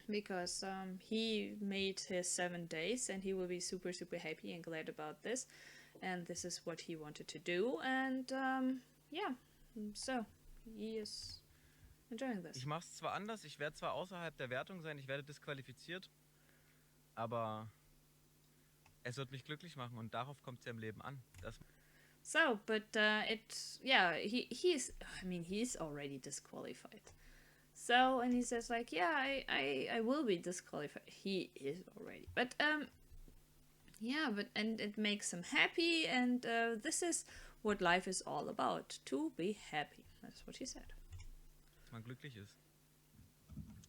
because he made his 7 days, and he will be super, super happy and glad about this. And this is what he wanted to do. And yeah, so he is enjoying this. Ich mache es zwar anders, ich werde zwar außerhalb der Wertung sein, ich werde disqualifiziert. Aber es wird mich glücklich machen und darauf kommt es ja im Leben an. So, but he's already disqualified. So, and he says like, yeah, I will be disqualified. He is already, but and it makes him happy, and this is what life is all about, to be happy. That's what he said. Dass man glücklich ist.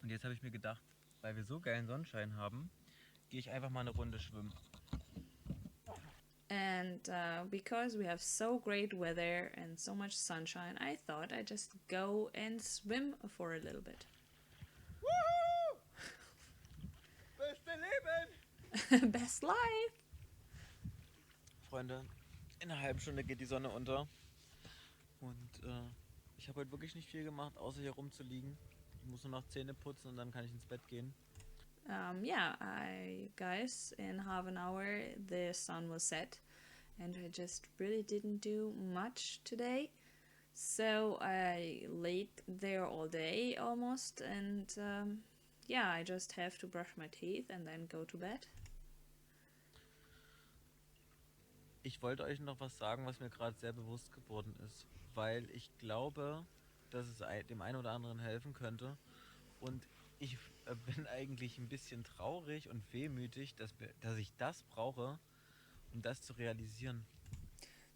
Und jetzt habe ich mir gedacht, weil wir so geilen Sonnenschein haben, gehe ich einfach mal eine Runde schwimmen. And because we have so great weather and so much sunshine, I thought I'd just go and swim for a little bit. Woohoo! Beste Leben! Best life! Freunde, in einer halben Stunde geht die Sonne unter. Und ich habe heute wirklich nicht viel gemacht, außer hier rumzuliegen. Ich muss nur noch Zähne putzen und dann kann ich ins Bett gehen. Guys, in half an hour the sun will set, and I just really didn't do much today. So I laid there all day almost, and I just have to brush my teeth and then go to bed. Ich wollte euch noch was sagen, was mir gerade sehr bewusst geworden ist, weil ich glaube, dass es dem einen oder anderen helfen könnte. Und ich bin eigentlich ein bisschen traurig und wehmütig, dass ich das brauche, um das zu realisieren.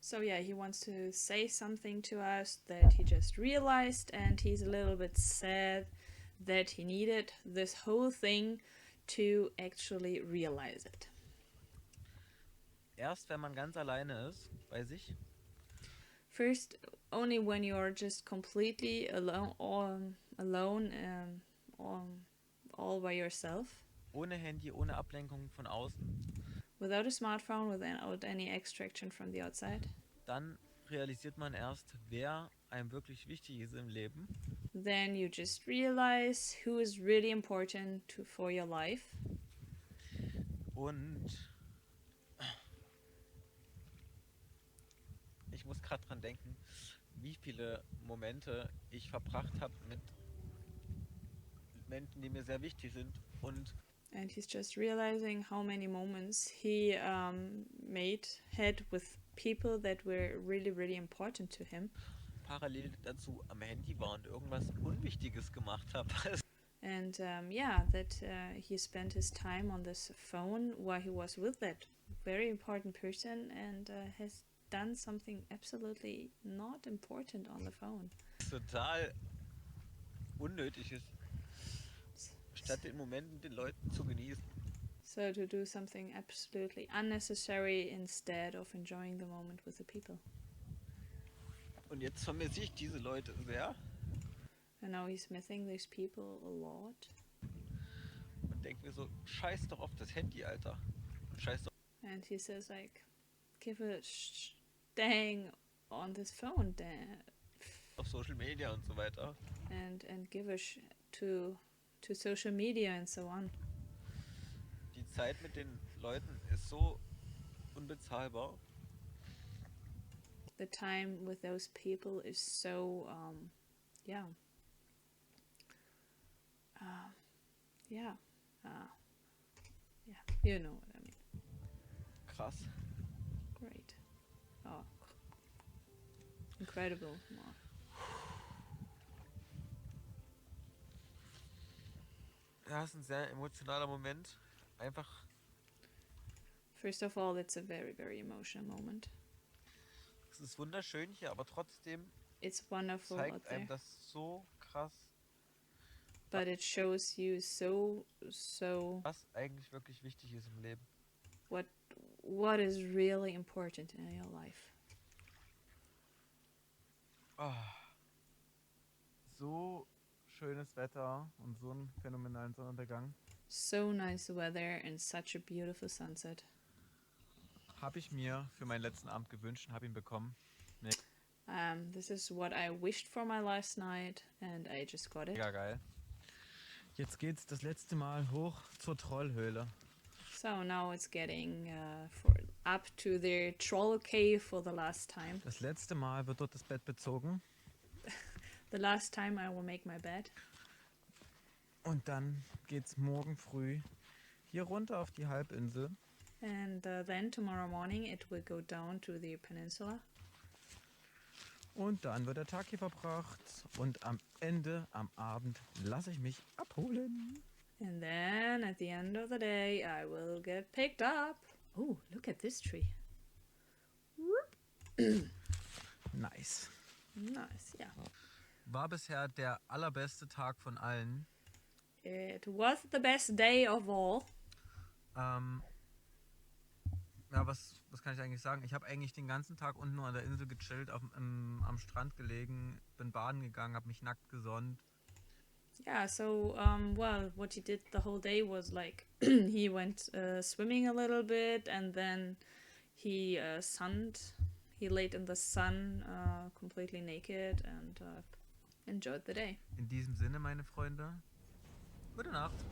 So yeah, he wants to say something to us that he just realized, and he's a little bit sad that he needed this whole thing to actually realize it. Erst wenn man ganz alleine ist bei sich. First, only when you're just completely alone, all by yourself. Ohne Handy, ohne Ablenkung von außen. Without a smartphone, without any extraction from the outside. Dann realisiert man erst, wer einem wirklich wichtig ist im Leben. then you just realize who is really important for your life. Und ich muss gerade dran denken, wie viele Momente ich verbracht habe mit Menschen, die mir sehr wichtig sind. And he's just realizing how many moments he had with people that were really, really important to him. Parallel dazu am Handy war und irgendwas Unwichtiges gemacht habe. And that he spent his time on this phone while he was with that very important person and has done something absolutely not important on the phone. Total unnötig ist, statt den Moment mit den Leuten zu genießen. So to do something absolutely unnecessary instead of enjoying the moment with the people. Und jetzt vermisse ich diese Leute sehr. And now he's missing these people a lot. Und denke mir so, scheiß doch auf das Handy, Alter. Scheiß doch. And he says like, give a dang on this phone, auf Social Media und so weiter. And give a to social media and so on. Die Zeit mit den Leuten ist so unbezahlbar. The time with those people is so, you know what I mean. Krass. Great. Oh, incredible. Wow. Ja, es ist ein sehr emotionaler Moment. Einfach. First of all, it's a very, very emotional moment. Es ist wunderschön hier, aber trotzdem it's wonderful out zeigt there. einem das so krass. But it shows you so was eigentlich wirklich wichtig ist im Leben. What is really important in your life. Oh. So schönes Wetter und so einen phänomenalen Sonnenuntergang. So nice weather and such a beautiful sunset. Habe ich mir für meinen letzten Abend gewünscht und habe ihn bekommen. This is what I wished for my last night and I just got it. Mega geil. Jetzt geht's das letzte Mal hoch zur Trollhöhle. So now it's getting up to the troll cave for the last time. Das letzte Mal wird dort das Bett bezogen. The last time I will make my bed. Und dann geht's morgen früh hier runter auf die Halbinsel. And then tomorrow morning it will go down to the peninsula. Und dann wird der Tag hier verbracht und am Ende, am Abend, lasse ich mich abholen. And then at the end of the day I will get picked up. Oh, look at this tree. Nice. Nice, yeah. War bisher der allerbeste Tag von allen. It was the best day of all. Ja, was kann ich eigentlich sagen? Ich habe eigentlich den ganzen Tag unten nur an der Insel gechillt, am Strand gelegen, bin baden gegangen, habe mich nackt gesonnt. Yeah, so, what he did the whole day was like, he went swimming a little bit and then he laid in the sun completely naked and enjoyed the day. In diesem Sinne, meine Freunde, gute Nacht.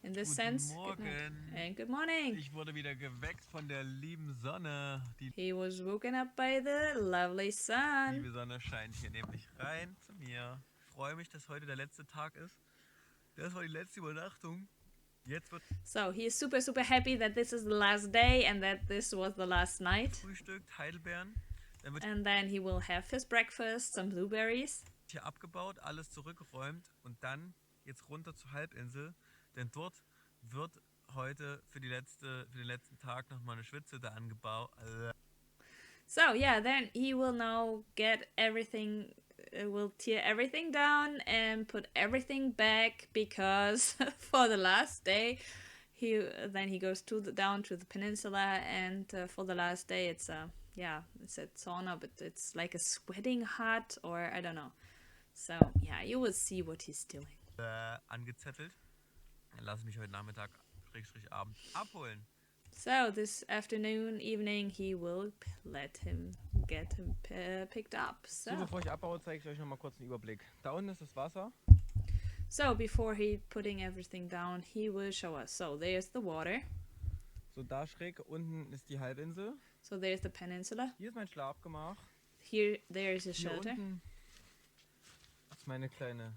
In this Guten sense, Morgen. good night. And good morning. Ich wurde wieder geweckt von der lieben Sonne. Die He was woken up by the lovely sun. liebe Sonne scheint hier nämlich rein zu mir. Ich freue mich, dass heute der letzte Tag ist. Das war die letzte Übernachtung. Jetzt wird So he is super, super happy that this is the last day and that this was the last night. frühstückt, Heidelbeeren. Dann wird And then he will have his breakfast, some blueberries. hier abgebaut, alles zurückgeräumt und dann jetzt runter zur Halbinsel. Denn dort wird heute für den letzten Tag nochmal eine Schwitzhütte angebaut. So yeah, then he will now get everything, will tear everything down and put everything back because for the last day, he goes down to the peninsula and for the last day it's a sauna, but it's like a sweating hut or I don't know. So yeah, you will see what he's doing. Angezettelt. Dann lasse ich mich heute Nachmittag, Abend abholen. So this afternoon, evening, he will let him get picked up. So, bevor ich abbaue, zeige ich euch nochmal kurz einen Überblick. Da unten ist das Wasser. So before he putting everything down, he will show us. So there's the water. So, da schräg unten ist die Halbinsel. So there's the peninsula. Hier ist mein Schlafgemach. Here, there is a Hier shelter. unten ist meine kleine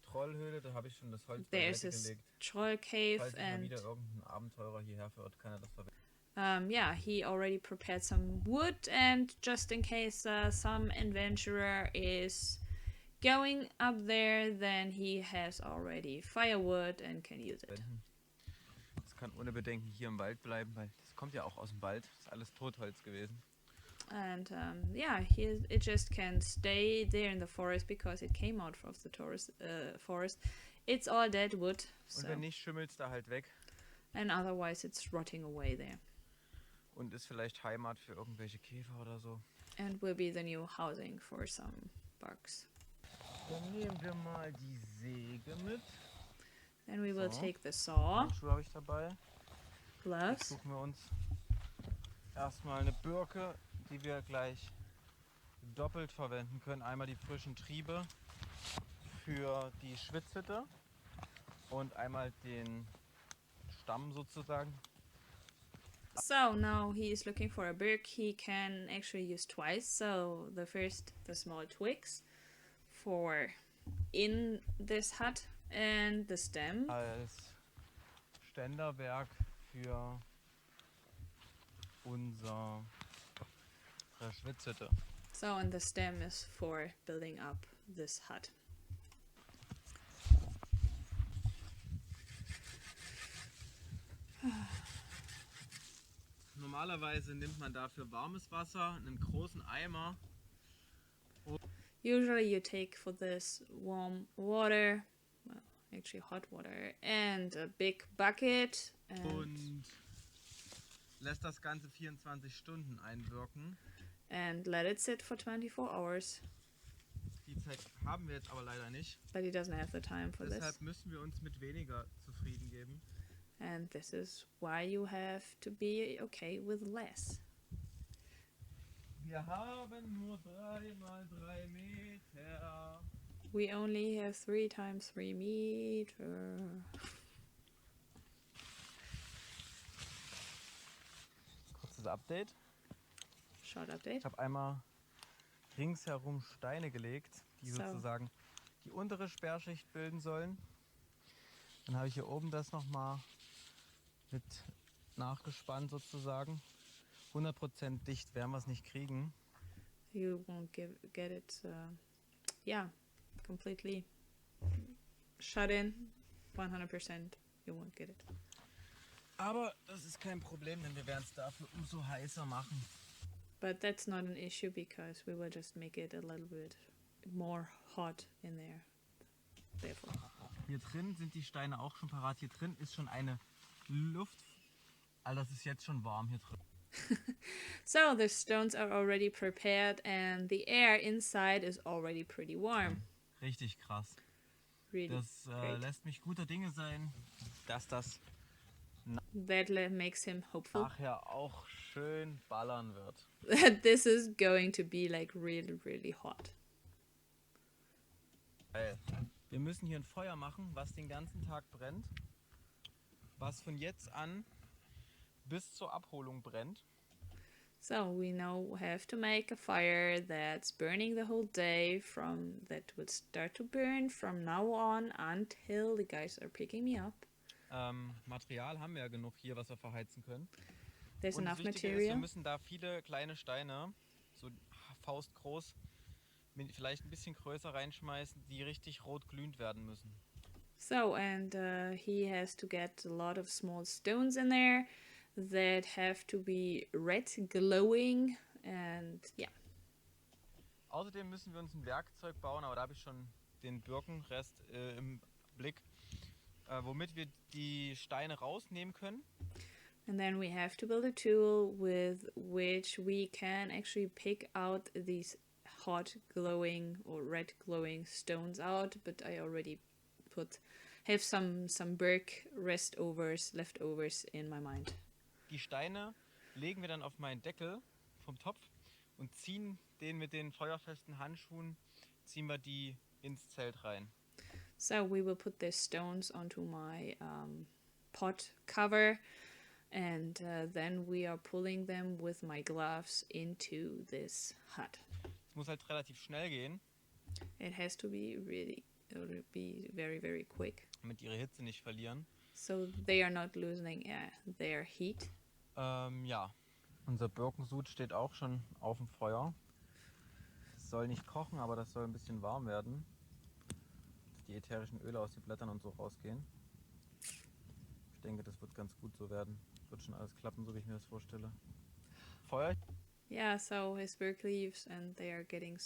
Trollhöhle. Da habe ich schon das Holz There's beiseite this gelegt. troll cave Falls mal and wieder irgendein Abenteurer hierher verirrt, kann er das verwenden. yeah, he already prepared some wood, and just in case some adventurer is going up there, then he has already firewood and can use it. Das kann ohne Bedenken hier im Wald bleiben, weil das kommt ja auch aus dem Wald. Das ist alles Totholz gewesen. And yeah, it just can stay there in the forest because it came out of the forest. It's all dead wood. Und So. wenn nicht, schimmelt es da halt weg. And otherwise it's rotting away there. Und ist vielleicht Heimat für irgendwelche Käfer oder so. And will be the new housing for some bugs. Dann nehmen wir mal die Säge mit. Then we will So. take the saw, Handschuhe habe ich dabei. Jetzt gloves, suchen wir uns erstmal eine Birke, die wir gleich doppelt verwenden können. Einmal die frischen Triebe für die Schwitzhütte und einmal den Stamm sozusagen. So now he is looking for a birk. He can actually use twice. So the first, the small twigs for in this hut, and the stem. Als Ständerwerk für unsere Schwitzhütte. So and the stem is for building up this hut. Normalerweise nimmt man dafür warmes Wasser, einen großen Eimer. Usually you take for this warm water, well, actually hot water, and a big bucket. Und lässt das Ganze 24 Stunden einwirken. And let it sit for 24 hours. Die Zeit haben wir jetzt aber leider nicht. But he doesn't have the time for Deshalb this. müssen wir uns mit weniger zufrieden geben. And this is why you have to be okay with less. Wir haben nur 3 mal 3 Meter. We only have 3 times 3 meter. Kurzes Update. Short update. Ich habe einmal ringsherum Steine gelegt, die So. sozusagen die untere Sperrschicht bilden sollen. Dann habe ich hier oben das nochmal mit nachgespannt sozusagen. 100% dicht werden wir es nicht kriegen. You won't get it, yeah, completely shut in. 100%. You won't get it. Aber das ist kein Problem, denn wir werden es dafür umso heißer machen. But that's not an issue because we will just make it a little bit more hot in there. Therefore. Hier drin sind die Steine auch schon parat. Hier drin ist schon eine Luft. Also das ist jetzt schon warm hier drin. So the stones are already prepared and the air inside is already pretty warm. Richtig krass. Really Das great. lässt mich guter Dinge sein, dass das That makes him hopeful nachher auch schön ballern wird. that this is going to be like really, really hot. Weil wir müssen hier ein Feuer machen, was den ganzen Tag brennt. Was von jetzt an bis zur Abholung brennt. So we now have to make a fire that's burning the whole day that will start to burn from now on until the guys are picking me up. Material haben wir ja genug hier, was wir verheizen können. There's Und das enough Wichtige ist, wir material. müssen da viele kleine Steine, so faustgroß, vielleicht ein bisschen größer reinschmeißen, die richtig rot glühend werden müssen. So, and he has to get a lot of small stones in there that have to be red glowing and yeah. Außerdem müssen wir uns ein Werkzeug bauen, aber da habe ich schon den Birkenrest im Blick, womit wir die Steine rausnehmen können. And then we have to build a tool with which we can actually pick out these hot glowing or red glowing stones out, but I already have some birk leftovers in my mind. Die Steine legen wir dann auf meinen Deckel vom Topf und ziehen den mit den feuerfesten Handschuhen, ziehen wir die ins Zelt rein. So we will put the stones onto my pot cover, and then we are pulling them with my gloves into this hut. Es muss halt relativ schnell gehen, It has to be really, it'll be very, very quick, damit ihre Hitze nicht verlieren. so they are not losing their heat. Ja, unser Birkensud steht auch schon auf dem Feuer. Es soll nicht kochen, aber das soll ein bisschen warm werden, dass die ätherischen Öle aus den Blättern und so rausgehen. Ich denke, das wird ganz gut so werden. Wird schon alles klappen, so wie ich mir das vorstelle. Feuer? Yeah, so his birk leaves, and they are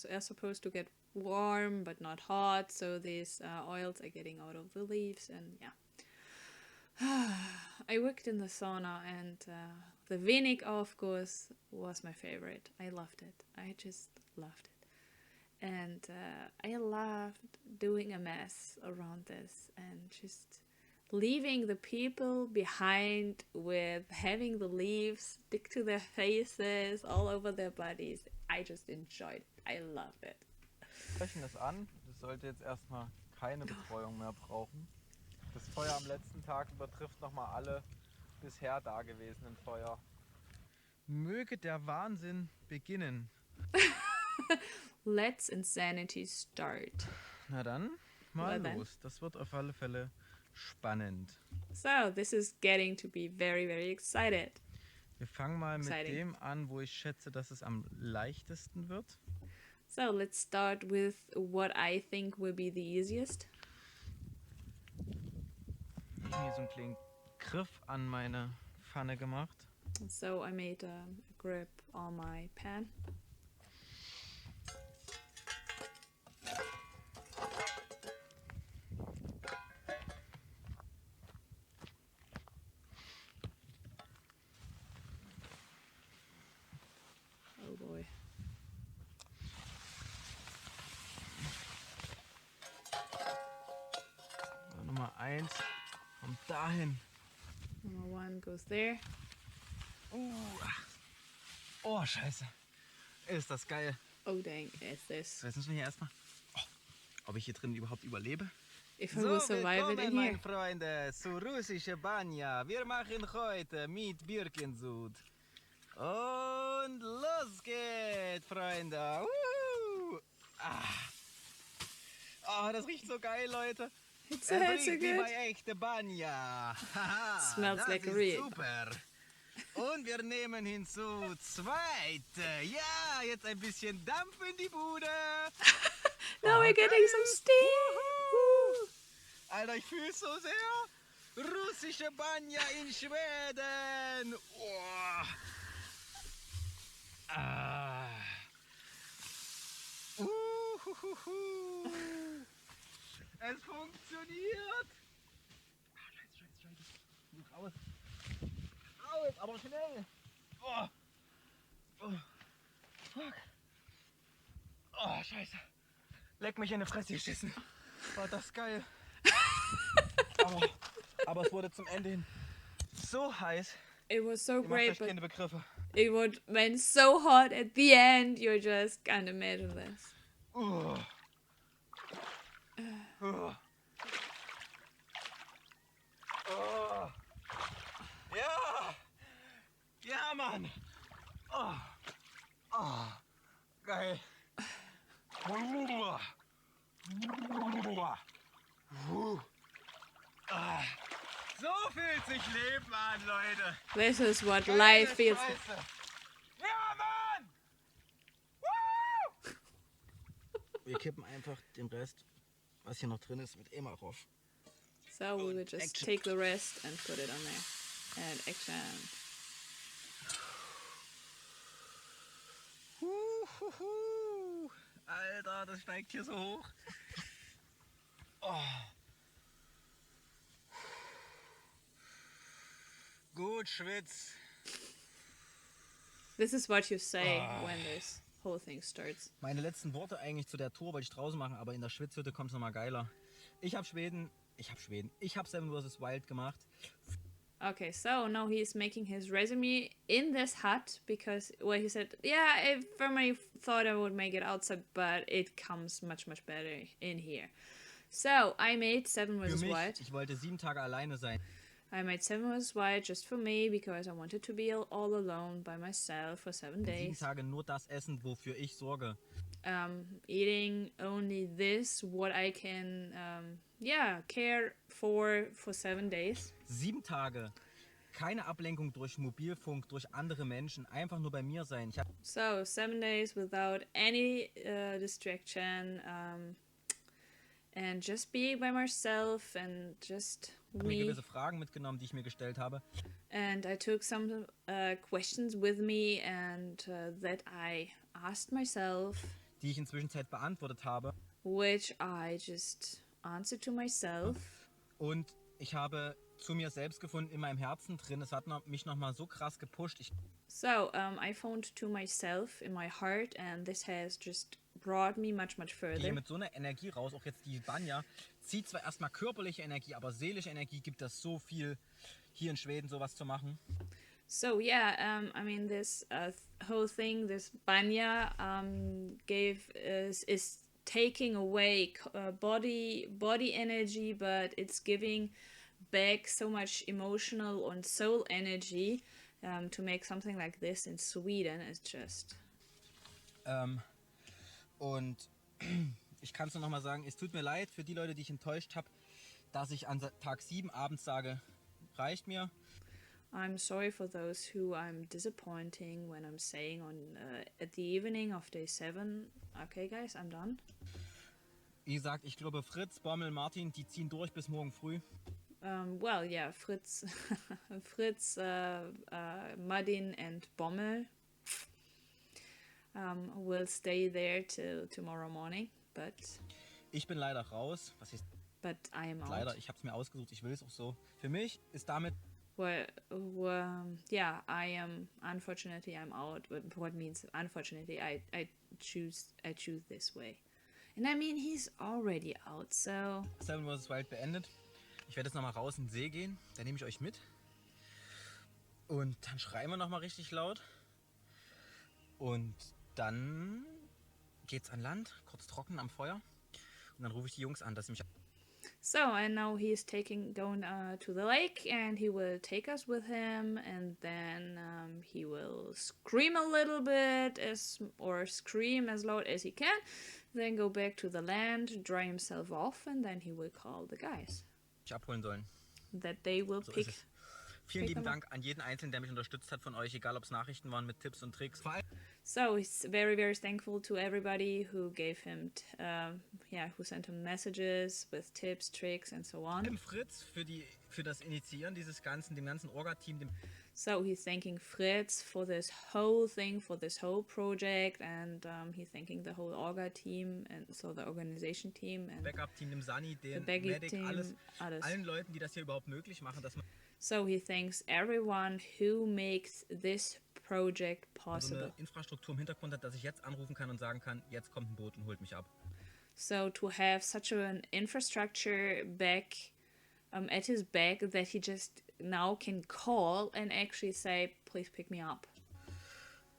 are supposed to get warm but not hot, so these oils are getting out of the leaves, and yeah. I worked in the sauna, and the Wenig, of course, was my favorite. I loved it. I just loved it. And I loved doing a mess around this and just leaving the people behind with having the leaves stick to their faces, all over their bodies. I just enjoyed it. I loved it. Wir sprechen das an. Das sollte jetzt erstmal keine Betreuung mehr brauchen. Das Feuer am letzten Tag übertrifft nochmal alle bisher dagewesenen Feuer. Möge der Wahnsinn beginnen. Let's insanity start. Na dann, mal Well los. Das wird auf alle Fälle spannend. So, this is getting to be very, very excited. Wir fangen mal mit Exciting. dem an, wo ich schätze, dass es am leichtesten wird. So, let's start with what I think will be the easiest. Ich habe mir so einen kleinen Griff an meine Pfanne gemacht. So, I made a grip on my pan. Oh boy. Nummer 1 kommt dahin. Number 1 goes there. Oh, scheiße. Ist das geil. Oh dang, is this? So, jetzt müssen wir hier erstmal... ob ich hier drin überhaupt überlebe? If I will survive it in here. Freunde, zu russische Banja. Wir machen heute mit Birkensud. Und los geht's, Freunde. Oh, das riecht so geil, Leute. It's so riecht wie good. bei echte Banja. Smells das like ist real. super. Und wir nehmen hinzu 2. Ja, jetzt ein bisschen Dampf in die Bude. Now we're getting some steam. Woo. Alter, ich fühl's so sehr. Russische Banja in Schweden. Oh. Es funktioniert. Scheiße. Raus. Raus, aber schnell. Oh. Fuck. Oh, scheiße. Leck mich in die Fresse geschissen. War das geil. aber es wurde zum Ende hin so heiß. It was so Ihr macht great, euch but keine Begriffe. it would went so hot at the end. You just can't imagine this. Ja! Ja, Mann! Geil! So fühlt sich Leben an, Leute! This is what life feels like. Scheiße. Ja, Mann! Wir kippen einfach den Rest, was hier noch drin ist, mit Ema rauf. So we will just Action. take the rest and put it on there. And action. Alter, das steigt hier so hoch. Oh. Gut, Schwitz. This is what you say when this whole thing starts. Meine letzten Worte eigentlich zu der Tour wollte ich draußen machen, aber in der Schwitzhütte kommt es nochmal geiler. Ich habe 7vswild gemacht. Okay, so now he's making his resume in this hut because, well, he said, yeah, I firmly thought I would make it outside, but it comes much, much better in here. So I made 7 Für vs. mich, Wild. ich wollte 7 Tage alleine sein. I made 7 vs. Wild just for me because I wanted to be all alone by myself for 7 7 days. Tage nur das essen, wofür ich sorge. Eating only this, what I can, care for 7 days. 7 Tage. Keine Ablenkung durch Mobilfunk, durch andere Menschen. Einfach nur bei mir sein. So 7 days without any distraction, and just being by myself and just habe mir me. gewisse Fragen mitgenommen, die ich mir gestellt habe. And I took some questions with me and that I asked myself, Die ich inzwischen beantwortet habe. which I just answered to myself. Und ich habe zu mir selbst gefunden in meinem Herzen drin. Es hat mich nochmal so krass gepusht. So I found to myself in my heart, and this has just brought me much, much Ich gehe further. mit so einer Energie raus. Auch jetzt die Banja zieht zwar erstmal körperliche Energie, aber seelische Energie gibt es so viel, hier in Schweden sowas zu machen. So yeah, I mean this whole thing, this banya is taking away body energy, but it's giving back so much emotional and soul energy. To make something like this in Sweden is just. Und ich kann es nur nochmal sagen, es tut mir leid für die Leute, die ich enttäuscht habe, dass ich an Tag 7 abends sage, reicht mir. I'm sorry for those who I'm disappointing when I'm saying at the evening of day 7, okay guys, I'm done. Wie gesagt, ich glaube Fritz, Bommel, Martin, die ziehen durch bis morgen früh. Well, yeah, Fritz, Martin and Bommel will stay there till tomorrow morning, but ich bin leider raus. Was ist but I am out. Leider, ich habe es mir ausgesucht, ich will es auch so. Für mich ist damit yeah, I am, unfortunately I'm out, but what means unfortunately I choose this way. And I mean he's already out, so 7 vs. Wild beendet. Ich werde jetzt nochmal raus in den See gehen, da nehme ich euch mit. Und dann schreien wir nochmal richtig laut. Und dann geht's an Land, kurz trocken am Feuer. Und dann rufe ich die Jungs an, dass sie mich... So, and now he's going to the lake, and he will take us with him, and then he will scream a little bit, or scream as loud as he can, then go back to the land, dry himself off, and then he will call the guys. abholen sollen. That they will So pick. Vielen lieben Dank an jeden Einzelnen, der mich unterstützt hat von euch, egal ob es Nachrichten waren mit Tipps und Tricks. So he's very, very thankful to everybody who gave him, who sent him messages with tips, tricks, and so on. Fritz für das Initiieren dieses Ganzen, dem ganzen Orga-Team. So he's thanking Fritz for this whole thing, for this whole project, and he's thanking the whole Orga team, and so the organization team and Backup-Team, dem Sani, den Medic Medic, allen Leuten, die das hier überhaupt möglich machen, dass man so he thanks everyone who makes this project so possible. eine Infrastruktur im Hintergrund hat, dass ich jetzt anrufen kann und sagen kann, jetzt kommt ein Boot und holt mich ab. So to have such an infrastructure back at his back that he just now can call and actually say, please pick me up.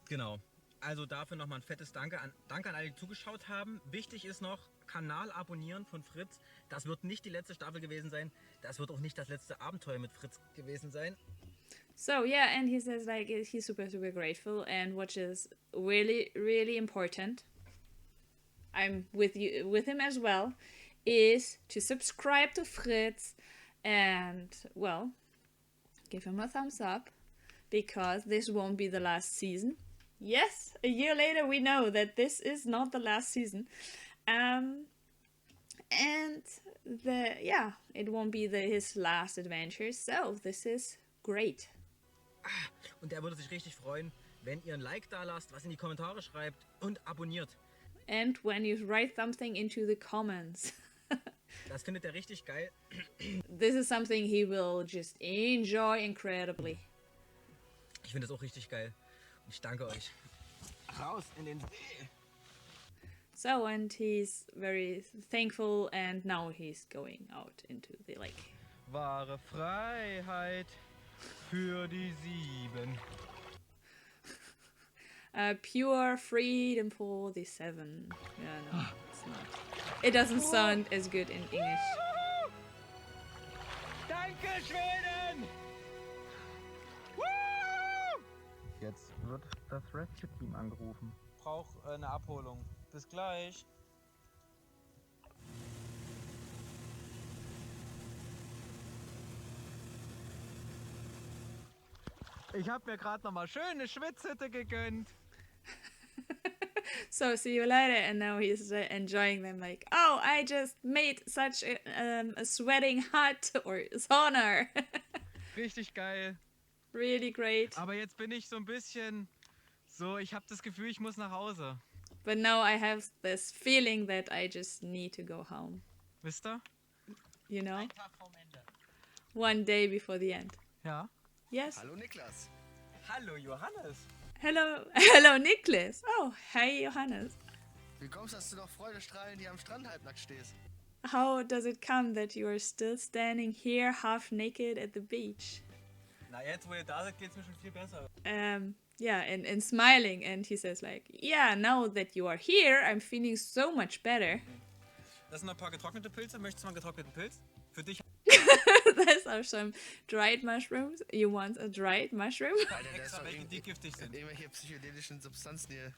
Genau. Also dafür nochmal ein fettes Danke an alle, die zugeschaut haben. Wichtig ist noch, Kanal abonnieren von Fritz. Das wird nicht die letzte Staffel gewesen sein. Das wird auch nicht das letzte Abenteuer mit Fritz gewesen sein. So yeah, and he says like he's super, super grateful, and what is really, really important, I'm with him as well, is to subscribe to Fritz and, well, give him a thumbs up, because this won't be the last season. Yes, a year later we know that this is not the last season. And it won't be his last adventure, so this is great. Und er würde sich richtig freuen, wenn ihr ein Like da lasst, was in die Kommentare schreibt und abonniert. And when you write something into the comments. Das findet er richtig geil. This is something he will just enjoy incredibly. Ich finde es auch richtig geil. Und ich danke euch. Raus in den See. So, and he's very thankful, and now he's going out into the lake. Wahre Freiheit für die 7. Pure freedom for the 7. Yeah, no, it's not. It doesn't sound as good in English. Danke, Schweden! Jetzt wird das Rescue Team angerufen. Ich brauche eine Abholung. Bis gleich. Ich habe mir gerade noch mal schöne Schwitzhütte gegönnt. So, see you later. And now he's enjoying them like, oh, I just made such a sweating hut or sauna. Richtig geil. Really great. Aber jetzt bin ich so ein bisschen so, ich habe das Gefühl, ich muss nach Hause. But now I have this feeling that I just need to go home. Wisst ihr? You know? Ein Tag vorm Ende. One day before the end. Ja. Yes? Hallo Niklas. Hallo Johannes. Hello, Niklas. Oh, hey, Johannes. Wie kommst du, dass du noch freudestrahlend hier am Strand halbnackt stehst? How does it come that you are still standing here half naked at the beach? Na, jetzt wo ihr da seid, geht's mir schon viel besser. Yeah, and smiling, and he says like, yeah, now that you are here, I'm feeling so much better. Das sind noch ein paar getrocknete Pilze. Möchtest du mal einen getrockneten Pilz? Für dich. Those are some dried mushrooms. You want a dried mushroom? Alter, da ist Extra doch welche, die giftig sind. irgendwelche psychedelischen Substanzen hier.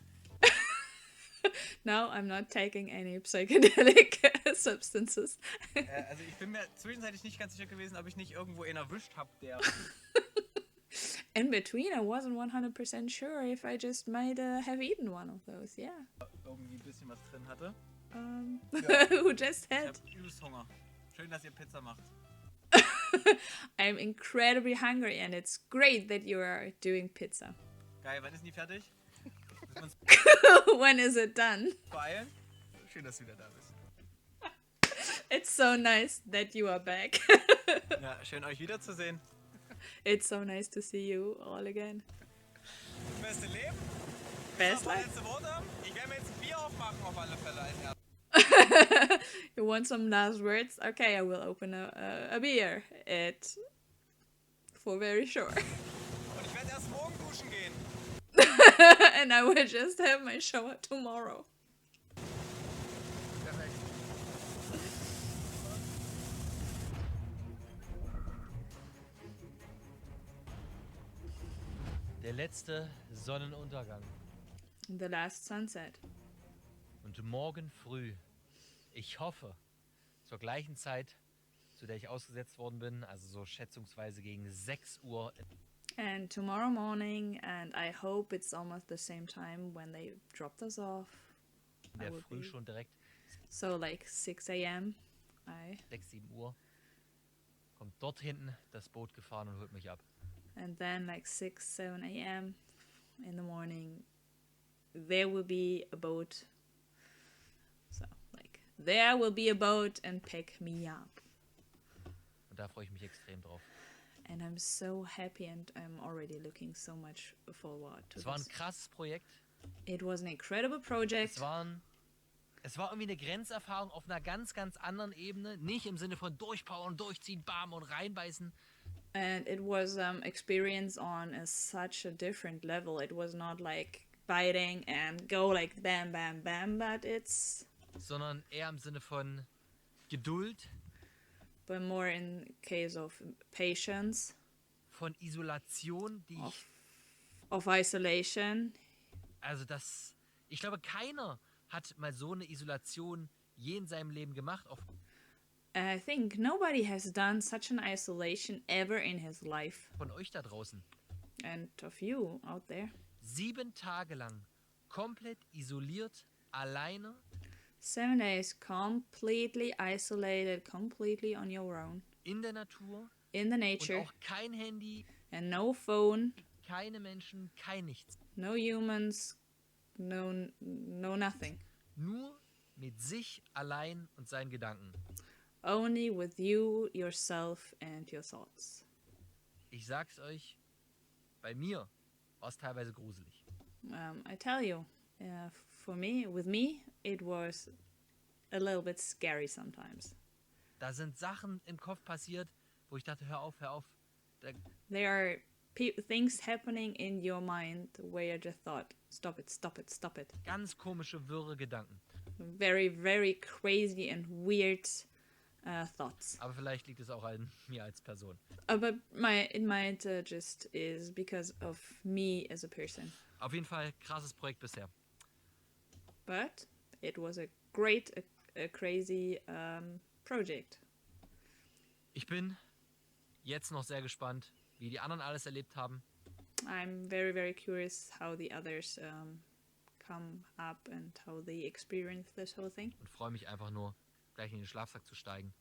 No, I'm not taking any psychedelic substances. Also ich bin mir zwischenzeitlich nicht ganz sicher gewesen, ob ich nicht irgendwo einen erwischt habe, der... In between, I wasn't 100% sure if I just might have eaten one of those. Yeah. irgendwie ein bisschen was drin hatte. Who just Ich had? hab übelst Hunger. Schön, dass ihr Pizza macht. I'm incredibly hungry, and it's great that you are doing pizza. Geil, wann ist die fertig? Müssen wir uns When is it done? beeilen? Schön, dass du wieder da bist. It's so nice that you are back. Ja, schön euch wiederzusehen. It's so nice to see you all again. Das beste Leben? Best Noch life? letzte Worte? Ich werde mir jetzt ein Bier aufmachen auf alle Fälle als erstes. You want some last words? Okay, I will open a beer. For very sure. Und ich werde erst morgen duschen gehen. And I will just have my shower tomorrow. Perfekt. Der letzte Sonnenuntergang. The last sunset. Und morgen früh, ich hoffe, zur gleichen Zeit, zu der ich ausgesetzt worden bin, also so schätzungsweise gegen 6 Uhr, And tomorrow morning, and I hope it's almost the same time when they dropped us off. in I der will Früh be- schon direkt, So like 6 a.m. 6, 7 Uhr, kommt dort hinten das Boot gefahren und holt mich ab. And then like 6, 7 a.m. in the morning, there will be a boat. So like there will be a boat and pick me up. Und da freue ich mich extrem drauf. And I'm so happy, and I'm already looking so much forward to Es war ein this. krasses Projekt. It was an incredible project. Es war irgendwie eine Grenzerfahrung auf einer ganz, ganz anderen Ebene. Nicht im Sinne von durchpowern, durchziehen, bam und reinbeißen. And it was experience on such a different level. It was not like biting and go like bam, bam, bam, but it's Sondern eher im Sinne von Geduld, but more in case of patience, von Isolation, die Of- ich, of isolation. also das, ich glaube, keiner hat mal so eine Isolation je in seinem Leben gemacht. Auf, I think nobody has done such an isolation ever in his life. von euch da draußen. And of you out there. 7 Tage lang komplett isoliert, alleine, 7 days completely isolated, completely on your own, in der Natur in the und nature, auch kein Handy, and no phone, keine Menschen, kein nichts. no humans, no nothing. Nur mit sich allein und seinen Gedanken. Only with you, yourself, and your thoughts. Ich sag's euch, bei mir war es teilweise gruselig. I tell you, for me, with me, it was a little bit scary sometimes. Da sind Sachen im Kopf passiert, wo ich dachte, hör auf, There are things happening in your mind where you just thought, stop it, stop it, stop it. Ganz komische, wirre Gedanken. Very, very crazy and weird thoughts. Aber vielleicht liegt es auch an mir als Person. But it might just is because of me as a person. Auf jeden Fall krasses Projekt bisher. But it was a great, a crazy project. Ich bin jetzt noch sehr gespannt, wie die anderen alles erlebt haben. I'm very, very curious how the others come up and how they experience this whole thing. Und freue mich einfach nur, gleich in den Schlafsack zu steigen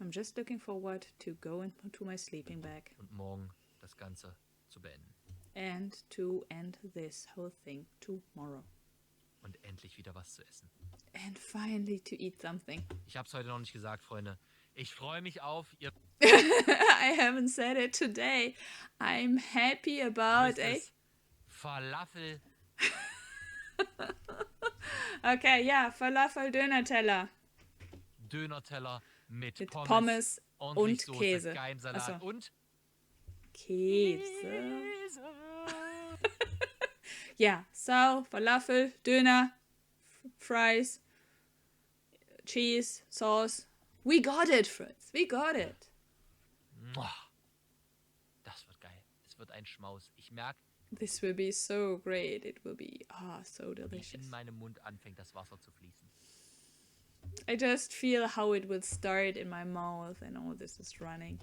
I'm just looking forward to go into my sleeping bag und morgen das Ganze zu beenden. and to end this whole thing tomorrow. Und endlich wieder was zu essen. And finally to eat something. Ich habe es heute noch nicht gesagt, Freunde. Ich freue mich auf ihr I haven't said it today. I'm happy about Mrs. Falafel. Okay, ja, Falafel-Döner-Teller Döner-Teller mit mit Pommes, Pommes ordentlich und Soße, Käse. Geimsalat Ach so. und Käse. Ja, so, Falafel, Döner, Fries, Cheese, Sauce. We got it, Fritz. We got it. Muah. Das wird geil. Es wird ein Schmaus. Ich merke, This will be so great. It will be so wie delicious. in meinem Mund anfängt das Wasser zu fließen. I just feel how it will start in my mouth and all this is running.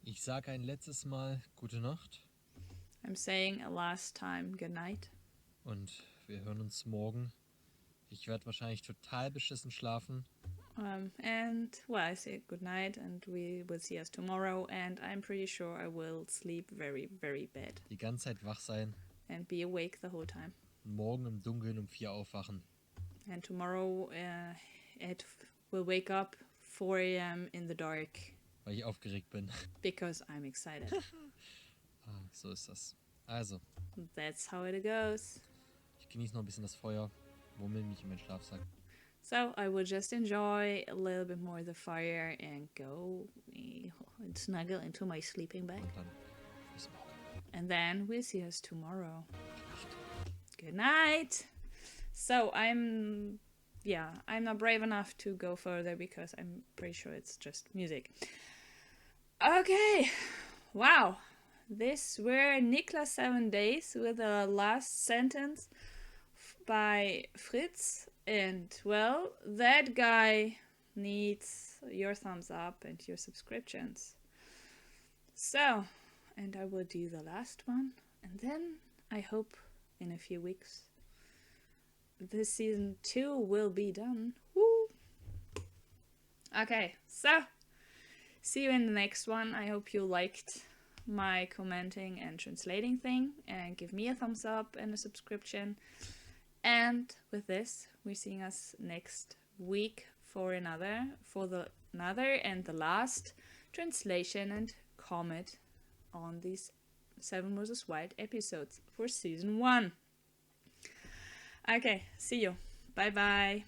Ich sage ein letztes Mal gute Nacht I'm saying a last time good night. und wir hören uns morgen. Ich werde wahrscheinlich total beschissen schlafen. And well, I say good night and we will see us tomorrow and I'm pretty sure I will sleep very, very bad Die ganze Zeit wach sein and be awake the whole time. und morgen im Dunkeln um 4 aufwachen. And tomorrow it will wake up 4 a.m. in the dark Weil ich aufgeregt bin. because I'm excited. So ist das. Also, That's how it goes. ich genieße noch ein bisschen das Feuer, wummel mich in meinen Schlafsack. So I will just enjoy a little bit more the fire and go and snuggle into my sleeping bag. Und dann bis morgen. And then we'll see us tomorrow. Good night. So I'm not brave enough to go further because I'm pretty sure it's just music. Okay. Wow. This were Niklas 7 days with the last sentence by Fritz. And well, that guy needs your thumbs up and your subscriptions. So, and I will do the last one. And then I hope in a few weeks this season 2 will be done. Woo! Okay, so see you in the next one. I hope you liked my commenting and translating thing and give me a thumbs up and a subscription. And with this, we're seeing us next week for another and the last translation and comment on these 7vswild episodes for season 1. Okay, see you. Bye bye.